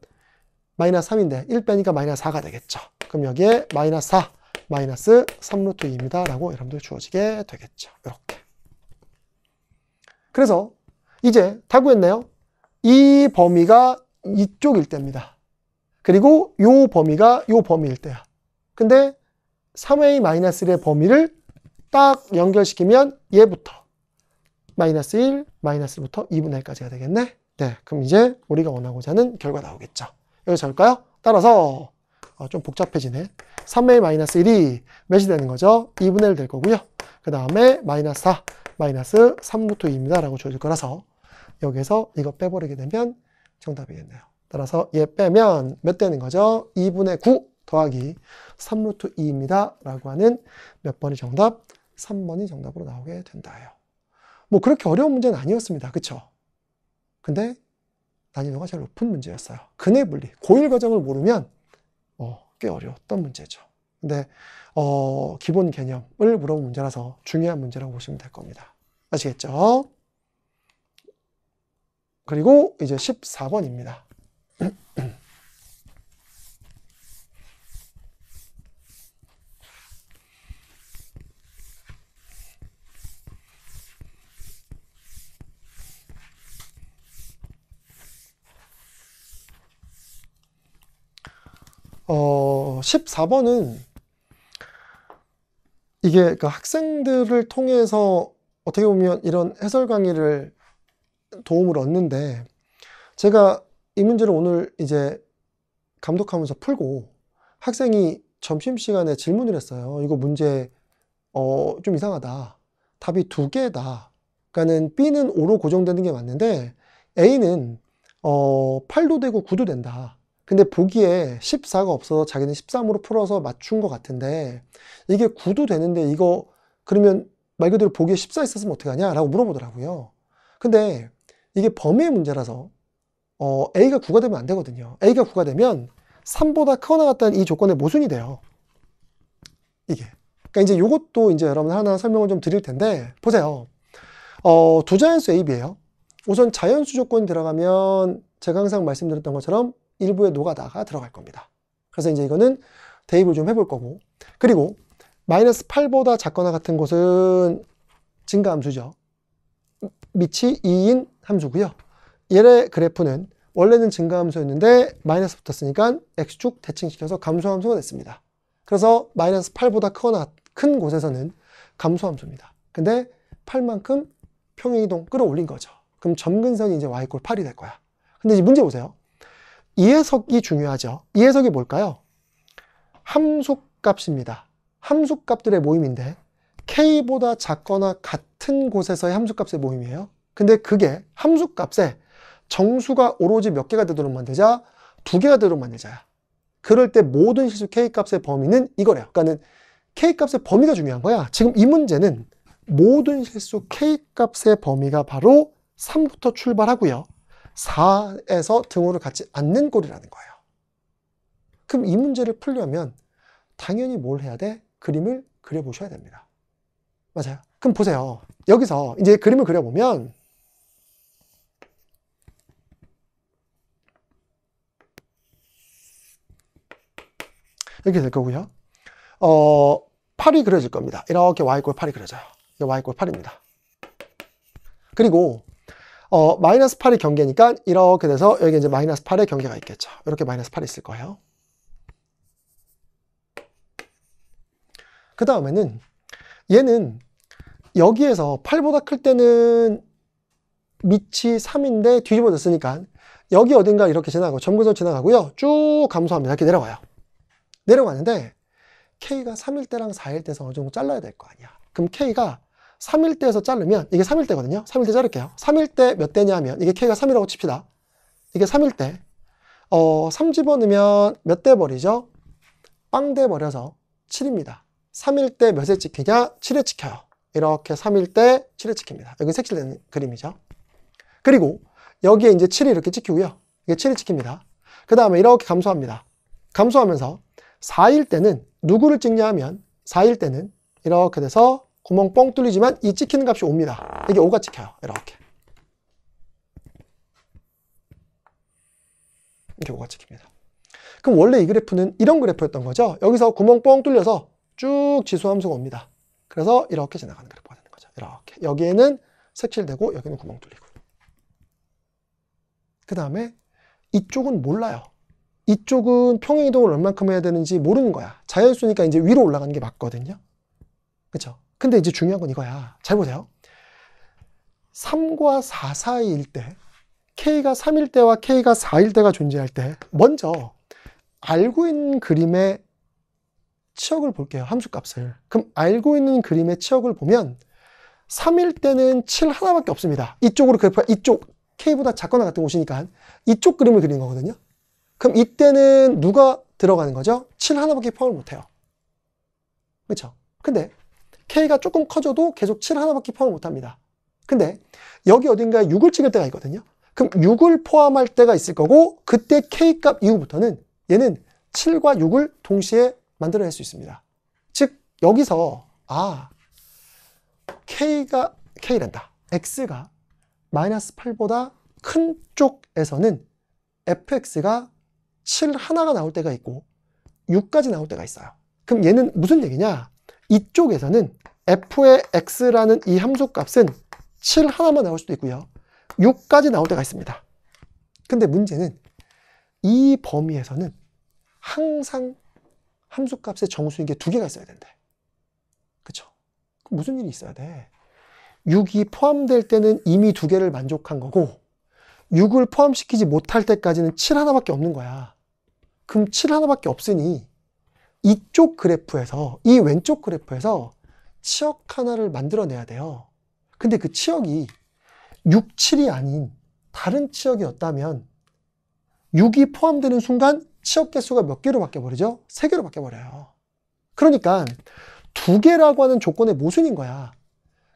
마이너스 3인데 1 빼니까 마이너스 4가 되겠죠. 그럼 여기에 마이너스 4, 마이너스 3루트 2입니다. 라고 여러분들 주어지게 되겠죠. 이렇게. 그래서 이제 다 구했네요. 이 범위가 이쪽일 때입니다. 그리고 요 범위가 요 범위일 때야. 근데 3a-1의 범위를 딱 연결시키면 얘부터 마이너스 1, 마이너스부터 2분의 1까지가 되겠네. 네, 그럼 이제 우리가 원하고자 하는 결과 나오겠죠. 여기 적을까요? 따라서 좀 복잡해지네. 3a-1이 몇이 되는 거죠? 2분의 1 될 거고요. 그 다음에 마이너스 4, 마이너스 3루트 2입니다. 라고 주어질 거라서 여기서 이거 빼버리게 되면 정답이겠네요. 따라서 얘 빼면 몇 되는 거죠? 2분의 9 더하기 3루트 2입니다. 라고 하는 몇 번이 정답? 3번이 정답으로 나오게 된다요. 뭐 그렇게 어려운 문제는 아니었습니다. 그쵸? 근데 난이도가 제일 높은 문제였어요. 근해 분리, 고일 과정을 모르면 꽤 어려웠던 문제죠. 근데 기본 개념을 물어본 문제라서 중요한 문제라고 보시면 될 겁니다. 아시겠죠? 그리고 이제 14번입니다. 어, 14번은 이게 그 학생들을 통해서 어떻게 보면 이런 해설 강의를 도움을 얻는데, 제가 이 문제를 오늘 이제 감독하면서 풀고 학생이 점심시간에 질문을 했어요. 이거 문제 좀 이상하다. 답이 2개다. 그러니까는 B는 5로 고정되는 게 맞는데 A는 8도 되고 9도 된다. 근데 보기에 14가 없어서 자기는 13으로 풀어서 맞춘 것 같은데 이게 9도 되는데 이거 그러면 말 그대로 보기에 14 있었으면 어떡하냐? 라고 물어보더라고요. 근데 이게 범위의 문제라서 A가 9가 되면 안 되거든요. A가 9가 되면 3보다 크거나 같다는 이 조건에 모순이 돼요. 이게. 그러니까 이제 이것도 이제 여러분 하나 설명을 좀 드릴 텐데, 보세요. 두 자연수 A, B예요. 우선 자연수 조건이 들어가면 제가 항상 말씀드렸던 것처럼 일부의 노가다가 들어갈 겁니다. 그래서 이제 이거는 대입을 좀 해볼 거고, 그리고 마이너스 8보다 작거나 같은 곳은 증가함수죠. 밑이 2인 함수고요. 얘의 그래프는 원래는 증가함수였는데 마이너스 붙었으니까 x축 대칭시켜서 감소함수가 됐습니다. 그래서 마이너스 8보다 크거나 큰 곳에서는 감소함수입니다. 근데 8만큼 평행이동 끌어올린 거죠. 그럼 점근선이 이제 y = 8이 될 거야. 근데 이제 문제 보세요. 이 해석이 중요하죠. 이 해석이 뭘까요? 함수값입니다. 함수값들의 모임인데 k보다 작거나 같은 곳에서의 함수값의 모임이에요. 근데 그게 함수값에 정수가 오로지 몇 개가 되도록 만들자? 2개가 되도록 만들자야. 그럴 때 모든 실수 k값의 범위는 이거래요. 그러니까는 k값의 범위가 중요한 거야. 지금 이 문제는 모든 실수 k값의 범위가 바로 3부터 출발하고요. 4에서 등호를 갖지 않는 꼴이라는 거예요. 그럼 이 문제를 풀려면 당연히 뭘 해야 돼? 그림을 그려보셔야 됩니다. 맞아요. 그럼 보세요. 여기서 이제 그림을 그려보면 이렇게 될 거고요. 8이 그려질 겁니다. 이렇게 y = 8이 그려져요. 이게 y = 8입니다. 그리고 마이너스 8이 경계니까 이렇게 돼서 여기 이제 마이너스 8의 경계가 있겠죠. 이렇게 마이너스 8이 있을 거예요. 그 다음에는 얘는 여기에서 8보다 클 때는 밑이 3인데 뒤집어졌으니까 여기 어딘가 이렇게 지나가고 점근선 지나가고요. 쭉 감소합니다. 이렇게 내려가요. 내려가는데 K가 3일 때랑 4일 때에서 어느 정도 잘라야 될 거 아니야. 그럼 K가 3일 때에서 자르면 이게 3일 때거든요. 3일 때 자를게요. 3일 때 몇 대냐 하면 이게 K가 3이라고 칩시다. 이게 3일 때 3 집어넣으면 몇 대 버리죠? 빵 대 버려서 7입니다. 3일 때 몇에 찍히냐? 7에 찍혀요. 이렇게 3일 때 7에 찍힙니다. 여기 색칠된 그림이죠. 그리고 여기에 이제 7이 이렇게 찍히고요. 이게 7이 찍힙니다. 그 다음에 이렇게 감소합니다. 감소하면서 4일 때는 누구를 찍냐 하면 4일 때는 이렇게 돼서 구멍 뻥 뚫리지만 이 찍히는 값이 5입니다. 이게 5가 찍혀요. 이렇게 5가 찍힙니다. 그럼 원래 이 그래프는 이런 그래프였던 거죠. 여기서 구멍 뻥 뚫려서 쭉 지수함수가 옵니다. 그래서 이렇게 지나가는 그래프가 되는 거죠. 이렇게 여기에는 색칠되고 여기는 구멍 뚫리고. 그 다음에 이쪽은 몰라요. 이쪽은 평행이동을 얼만큼 해야 되는지 모르는 거야. 자연수니까 이제 위로 올라가는 게 맞거든요. 그쵸? 근데 이제 중요한 건 이거야. 잘 보세요. 3과 4 사이일 때, K가 3일 때와 K가 4일 때가 존재할 때, 먼저 알고 있는 그림의 치역을 볼게요. 함수값을. 그럼 알고 있는 그림의 치역을 보면 3일 때는 7 하나밖에 없습니다. 이쪽으로 그래프가 이쪽 K보다 작거나 같은 곳이니까 이쪽 그림을 그리는 거거든요. 그럼 이때는 누가 들어가는 거죠? 7 하나밖에 포함을 못해요. 그렇죠? 근데 K가 조금 커져도 계속 7 하나밖에 포함을 못합니다. 근데 여기 어딘가에 6을 찍을 때가 있거든요. 그럼 6을 포함할 때가 있을 거고 그때 K값 이후부터는 얘는 7과 6을 동시에 만들어낼 수 있습니다. 즉 여기서 K란다. X가 마이너스 8보다 큰 쪽에서는 fx가 7 하나가 나올 때가 있고 6까지 나올 때가 있어요. 그럼 얘는 무슨 얘기냐? 이쪽에서는 f의 x라는 이 함수값은 7 하나만 나올 수도 있고요. 6까지 나올 때가 있습니다. 근데 문제는 이 범위에서는 항상 함수값의 정수인 게 2개가 있어야 된대. 그쵸? 그럼 무슨 일이 있어야 돼? 6이 포함될 때는 이미 2개를 만족한 거고 6을 포함시키지 못할 때까지는 7 하나밖에 없는 거야. 그럼 7 하나밖에 없으니 이쪽 그래프에서, 이 왼쪽 그래프에서 치역 하나를 만들어내야 돼요. 근데 그 치역이 6, 7이 아닌 다른 치역이었다면 6이 포함되는 순간 치역 개수가 몇 개로 바뀌어버리죠? 3개로 바뀌어버려요. 그러니까 2개라고 하는 조건의 모순인 거야.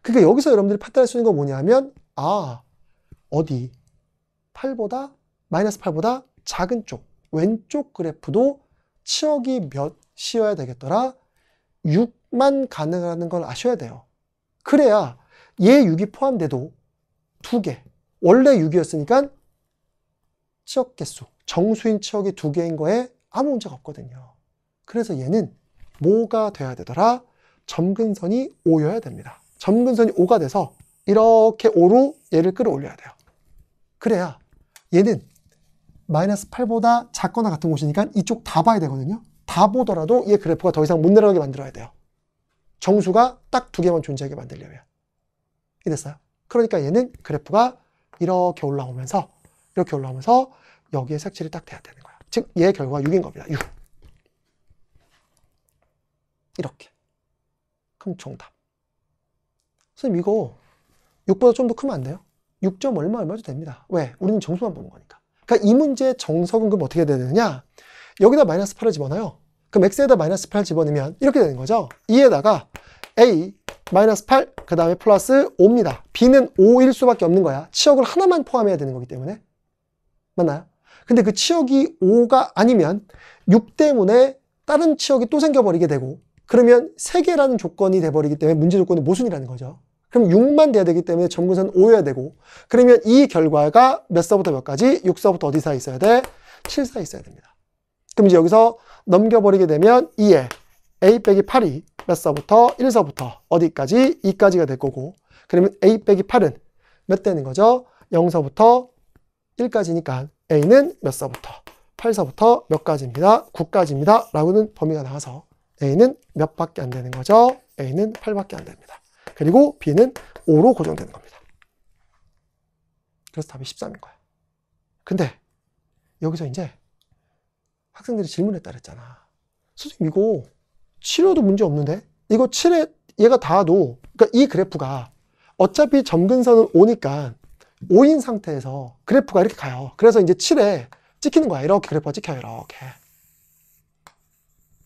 그러니까 여기서 여러분들이 판단할 수 있는 건 뭐냐면 어디 8보다 마이너스 8보다 작은 쪽 왼쪽 그래프도 치역이 몇이어야 되겠더라? 6만 가능하다는 걸 아셔야 돼요. 그래야 얘 6이 포함돼도 2개 원래 6이었으니까 치역 개수 정수인 치역이 2개인 거에 아무 문제가 없거든요. 그래서 얘는 뭐가 돼야 되더라? 점근선이 5여야 됩니다. 점근선이 5가 돼서 이렇게 5로 얘를 끌어올려야 돼요. 그래야 얘는 마이너스 8보다 작거나 같은 곳이니까 이쪽 다 봐야 되거든요. 다 보더라도 얘 그래프가 더 이상 못 내려가게 만들어야 돼요. 정수가 딱 2개만 존재하게 만들려면. 이랬어요. 그러니까 얘는 그래프가 이렇게 올라오면서 여기에 색칠이 딱 돼야 되는 거야. 즉 얘 결과가 6인 겁니다. 6. 이렇게. 그럼 정답. 선생님 이거 6보다 좀 더 크면 안 돼요? 6점 얼마도 됩니다. 왜? 우리는 정수만 보는 거니까. 그러니까 이 문제의 정석은 그럼 어떻게 해야 되느냐? 여기다 마이너스 8을 집어넣어요. 그럼 x에다 마이너스 8 집어넣으면 이렇게 되는 거죠. 2에다가 a 마이너스 8, 그 다음에 플러스 5입니다. b는 5일 수밖에 없는 거야. 치역을 하나만 포함해야 되는 거기 때문에. 맞나요? 근데 그 치역이 5가 아니면 6 때문에 다른 치역이 또 생겨버리게 되고 그러면 3개라는 조건이 돼버리기 때문에 문제 조건이 모순이라는 거죠. 그럼 6만 돼야 되기 때문에 점근선 5여야 되고 그러면 이 결과가 몇 서부터 몇 가지? 6서부터 어디 사이 있어야 돼? 7 사이 있어야 됩니다. 그럼 이제 여기서 넘겨버리게 되면 2에 a 빼기 8이 몇 서부터? 1서부터 어디까지? 2까지가 될 거고 그러면 a 빼기 8은 몇 되는 거죠? 0서부터 1까지니까 a는 몇 서부터? 8서부터 몇 가지입니다? 9까지입니다. 라고는 범위가 나와서 a는 몇 밖에 안 되는 거죠? a는 8밖에 안 됩니다. 그리고 b는 5로 고정되는 겁니다. 그래서 답이 13인 거야. 근데 여기서 이제 학생들이 질문했다 그랬잖아. 선생님 이거 7호도 문제 없는데? 이거 7에 얘가 닿아도 그러니까 이 그래프가 어차피 점근선은 5니까 5인 상태에서 그래프가 이렇게 가요. 그래서 이제 7에 찍히는 거야. 이렇게 그래프가 찍혀요.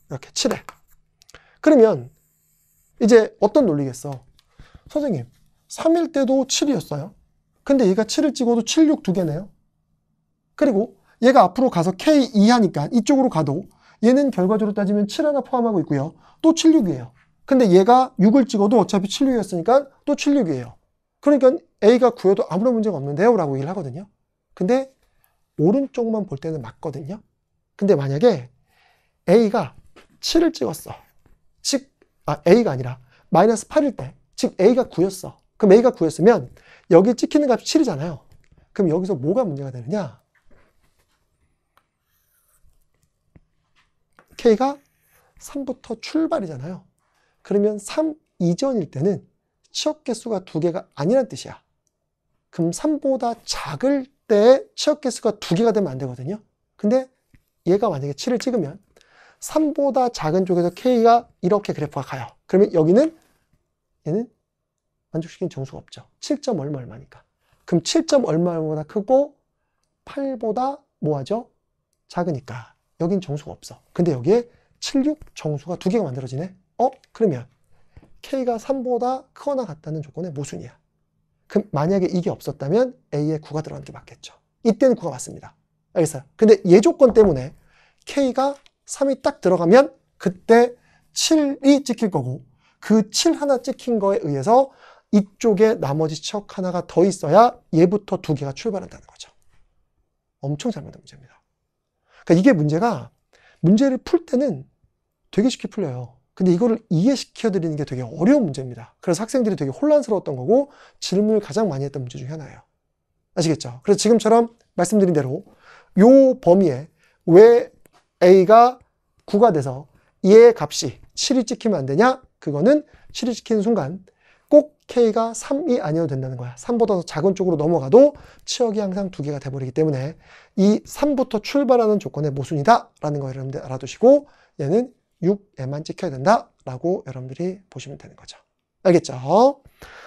이렇게 7에. 그러면 이제 어떤 논리겠어? 선생님 3일 때도 7이었어요. 근데 얘가 7을 찍어도 7, 6 2개네요. 그리고 얘가 앞으로 가서 K 이하니까 이쪽으로 가도 얘는 결과적으로 따지면 7 하나 포함하고 있고요. 또 7, 6이에요. 근데 얘가 6을 찍어도 어차피 7, 6이었으니까 또 7, 6이에요. 그러니까 A가 9여도 아무런 문제가 없는데요? 라고 얘기를 하거든요. 근데 오른쪽만 볼 때는 맞거든요. 근데 만약에 A가 7을 찍었어. 즉, A가 아니라 마이너스 8일 때, 즉 A가 9였어. 그럼 A가 9였으면 여기 찍히는 값이 7이잖아요. 그럼 여기서 뭐가 문제가 되느냐? K가 3부터 출발이잖아요. 그러면 3 이전일 때는 치역 개수가 2개가 아니란 뜻이야. 그럼 3보다 작을 때 치역 개수가 2개가 되면 안 되거든요. 근데 얘가 만약에 7을 찍으면 3보다 작은 쪽에서 K가 이렇게 그래프가 가요. 그러면 여기는 얘는 만족시키는 정수가 없죠. 7점 얼마 얼마니까. 그럼 7점 얼마보다 크고 8보다 뭐하죠? 작으니까 여긴 정수가 없어. 근데 여기에 7, 6 정수가 2개가 만들어지네. 그러면 K가 3보다 크거나 같다는 조건의 모순이야. 그럼 만약에 이게 없었다면 A에 9가 들어가는 게 맞겠죠. 이때는 9가 맞습니다. 알겠어요? 근데 얘 조건 때문에 K가 3이 딱 들어가면 그때 7이 찍힐 거고 그 7 하나 찍힌 거에 의해서 이쪽에 나머지 치역 하나가 더 있어야 얘부터 2개가 출발한다는 거죠. 엄청 잘 만든 문제입니다. 그러니까 이게 문제를 풀 때는 되게 쉽게 풀려요. 근데 이거를 이해시켜 드리는 게 되게 어려운 문제입니다. 그래서 학생들이 되게 혼란스러웠던 거고 질문을 가장 많이 했던 문제 중에 하나예요. 아시겠죠? 그래서 지금처럼 말씀드린 대로 요 범위에 왜 A가 9가 돼서 얘의 값이 7이 찍히면 안 되냐? 그거는 7이 찍히는 순간 꼭 K가 3이 아니어도 된다는 거야. 3보다 더 작은 쪽으로 넘어가도 치역이 항상 2개가 돼버리기 때문에 이 3부터 출발하는 조건의 모순이다 라는 거 여러분들 알아두시고 얘는 6에만 찍혀야 된다 라고 여러분들이 보시면 되는 거죠. 알겠죠?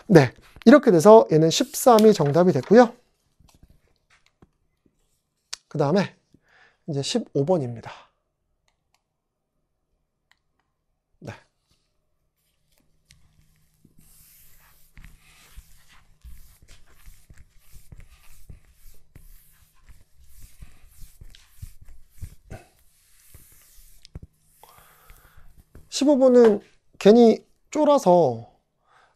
네, 이렇게 돼서 얘는 13이 정답이 됐고요. 그 다음에 이제 15번입니다. 네. (15번은) 괜히 쫄아서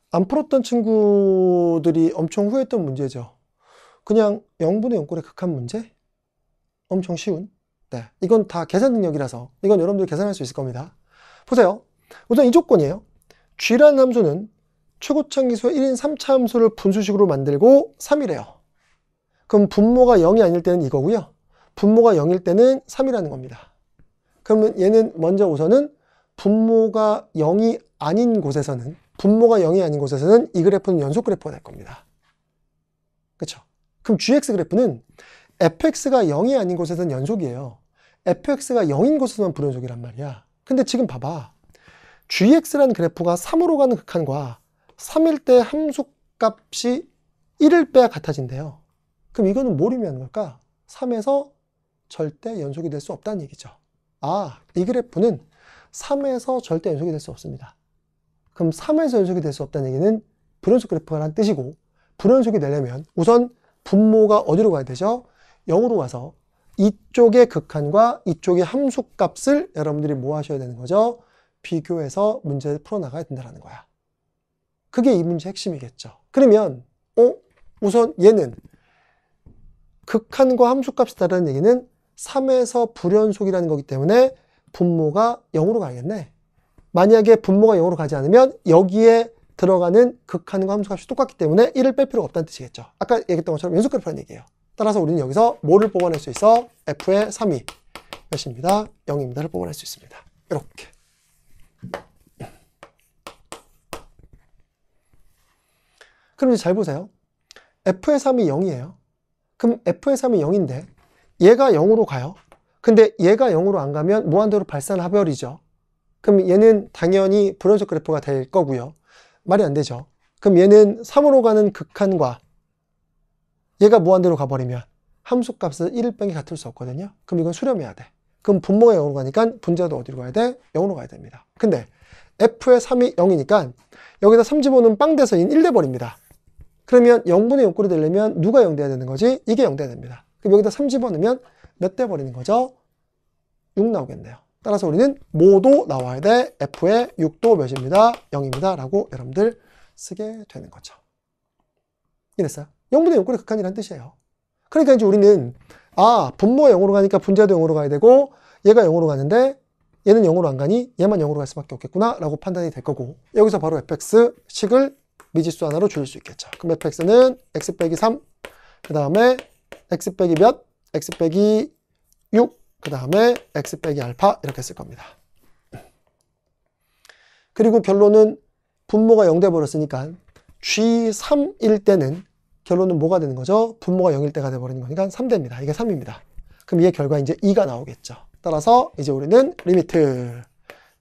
안 풀었던 친구들이 엄청 후회했던 문제죠. 그냥 0분의 0꼴의 극한 문제? 엄청 쉬운. 네, 이건 다 계산 능력이라서 이건 여러분들 계산할 수 있을 겁니다. 보세요. 우선 이 조건이에요. G라는 함수는 최고차 기수의 1인 3차 함수를 분수식으로 만들고 3이래요. 그럼 분모가 0이 아닐 때는 이거고요. 분모가 0일 때는 3이라는 겁니다. 그러면 얘는 먼저 우선은 분모가 0이 아닌 곳에서는 이 그래프는 연속 그래프가 될 겁니다. 그렇죠? 그럼 GX 그래프는 fx가 0이 아닌 곳에서는 연속이에요. fx가 0인 곳에서만 불연속이란 말이야. 근데 지금 봐봐. gx라는 그래프가 3으로 가는 극한과 3일 때 함수값이 1을 빼야 같아진대요. 그럼 이거는 뭘 의미하는 걸까? 3에서 절대 연속이 될 수 없다는 얘기죠. 이 그래프는 3에서 절대 연속이 될 수 없습니다. 그럼 3에서 연속이 될 수 없다는 얘기는 불연속 그래프라는 뜻이고, 불연속이 되려면 우선 분모가 어디로 가야 되죠? 0으로 가서 이쪽의 극한과 이쪽의 함수값을 여러분들이 뭐 하셔야 되는 거죠? 비교해서 문제를 풀어나가야 된다는 거야. 그게 이 문제의 핵심이겠죠. 그러면 우선 얘는 극한과 함수값이 다르다는 얘기는 3에서 불연속이라는 거기 때문에 분모가 0으로 가야겠네. 만약에 분모가 0으로 가지 않으면 여기에 들어가는 극한과 함수값이 똑같기 때문에 1을 뺄 필요가 없다는 뜻이겠죠. 아까 얘기했던 것처럼 연속 그래프라는 얘기예요. 따라서 우리는 여기서 뭐를 뽑아낼 수 있어? f의 3이 몇입니다? 0입니다를 뽑아낼 수 있습니다. 이렇게. 그럼 이제 잘 보세요. f의 3이 0이에요. 그럼 f의 3이 0인데 얘가 0으로 가요. 근데 얘가 0으로 안 가면 무한대로 발산하별이죠. 그럼 얘는 당연히 불연속 그래프가 될 거고요. 말이 안 되죠. 그럼 얘는 3으로 가는 극한과 얘가 무한대로 가버리면 함수값은 1을 뺀 게 같을 수 없거든요. 그럼 이건 수렴해야 돼. 그럼 분모가 0으로 가니까 분자도 어디로 가야 돼? 0으로 가야 됩니다. 근데 f의 3이 0이니까 여기다 3 집어넣으면 빵 돼서 1 돼버립니다. 그러면 0분의 0꼴이 되려면 누가 0 돼야 되는 거지? 이게 0 돼야 됩니다. 그럼 여기다 3 집어넣으면 몇 돼 버리는 거죠? 6 나오겠네요. 따라서 우리는 뭐도 나와야 돼? f의 6도 몇입니다? 0입니다. 라고 여러분들 쓰게 되는 거죠. 이랬어요. 0분의 0꼴의 극한이라는 뜻이에요. 그러니까 이제 우리는 분모가 0으로 가니까 분자도 0으로 가야 되고 얘가 0으로 가는데 얘는 0으로 안 가니 얘만 0으로 갈 수밖에 없겠구나 라고 판단이 될 거고, 여기서 바로 fx식을 미지수 하나로 줄일 수 있겠죠. 그럼 fx는 x 빼기 3, 그 다음에 x 빼기 몇? x 빼기 6 그 다음에 x 빼기 알파 이렇게 쓸 겁니다. 그리고 결론은 분모가 0 돼버렸으니까 G3일 때는 결론은 뭐가 되는 거죠? 분모가 0일 때가 돼버리는 거니까 3됩니다. 이게 3입니다. 그럼 얘 결과 이제 2가 나오겠죠. 따라서 이제 우리는 리미트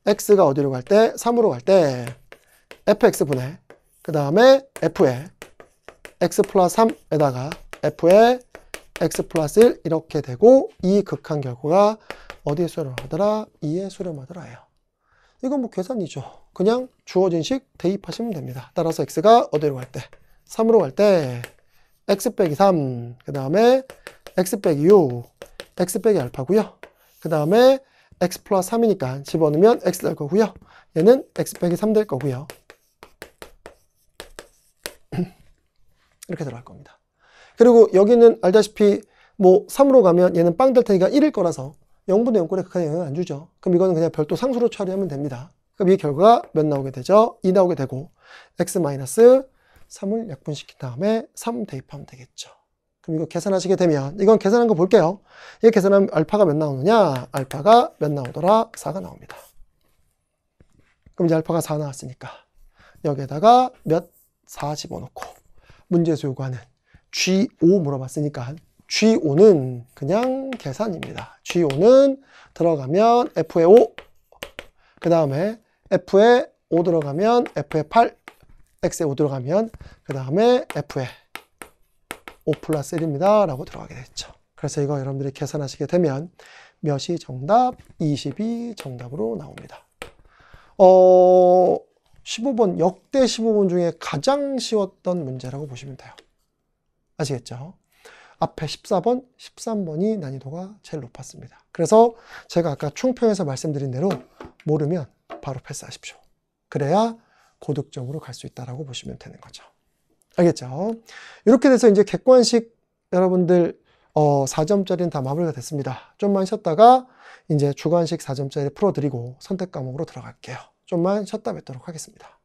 x가 어디로 갈 때? 3으로 갈 때 fx분의 그 다음에 f에 x 플러스 3에다가 f에 x 플러스 1 이렇게 되고 이 극한 결과가 어디에 수렴하더라? 2에 수렴하더라 해요. 이건 뭐 계산이죠. 그냥 주어진 식 대입하시면 됩니다. 따라서 x가 어디로 갈 때? 3으로 갈 때 x 빼기 3, 그 다음에 x 빼기 6, x 빼기 알파고요. 그 다음에 x 플러스 3이니까 집어넣으면 x 될 거고요. 얘는 x 빼기 3 될 거고요. 이렇게 들어갈 겁니다. 그리고 여기는 알다시피 뭐 3으로 가면 얘는 빵 될 테니까 1일 거라서 0분의 0꼴에 극한에 영향 안 주죠. 그럼 이거는 그냥 별도 상수로 처리하면 됩니다. 그럼 이 결과가 몇 나오게 되죠? 2 나오게 되고 x-3을 약분시킨 다음에 3 대입하면 되겠죠. 그럼 이거 계산하시게 되면 이건 계산한 거 볼게요. 이거 계산하면 알파가 몇 나오느냐? 알파가 몇 나오더라? 4가 나옵니다. 그럼 이제 알파가 4 나왔으니까 여기에다가 몇? 4 집어넣고 문제에서 요구하는 G5 물어봤으니까 G5는 그냥 계산입니다. G5는 들어가면 F에 5, 그 다음에 F에 5 들어가면 F에 8, X에 5 들어가면 그 다음에 F에 5 플러스 1입니다. 라고 들어가게 됐죠. 그래서 이거 여러분들이 계산하시게 되면 몇이 정답? 20이 정답으로 나옵니다. 15번, 역대 15번 중에 가장 쉬웠던 문제라고 보시면 돼요. 아시겠죠? 앞에 14번, 13번이 난이도가 제일 높았습니다. 그래서 제가 아까 총평에서 말씀드린 대로 모르면 바로 패스하십시오. 그래야 고득점으로 갈 수 있다고 보시면 되는 거죠. 알겠죠? 이렇게 돼서 이제 객관식 여러분들 4점짜리는 다 마무리가 됐습니다. 좀만 쉬었다가 이제 주관식 4점짜리 풀어드리고 선택 과목으로 들어갈게요. 좀만 쉬었다 뵙도록 하겠습니다.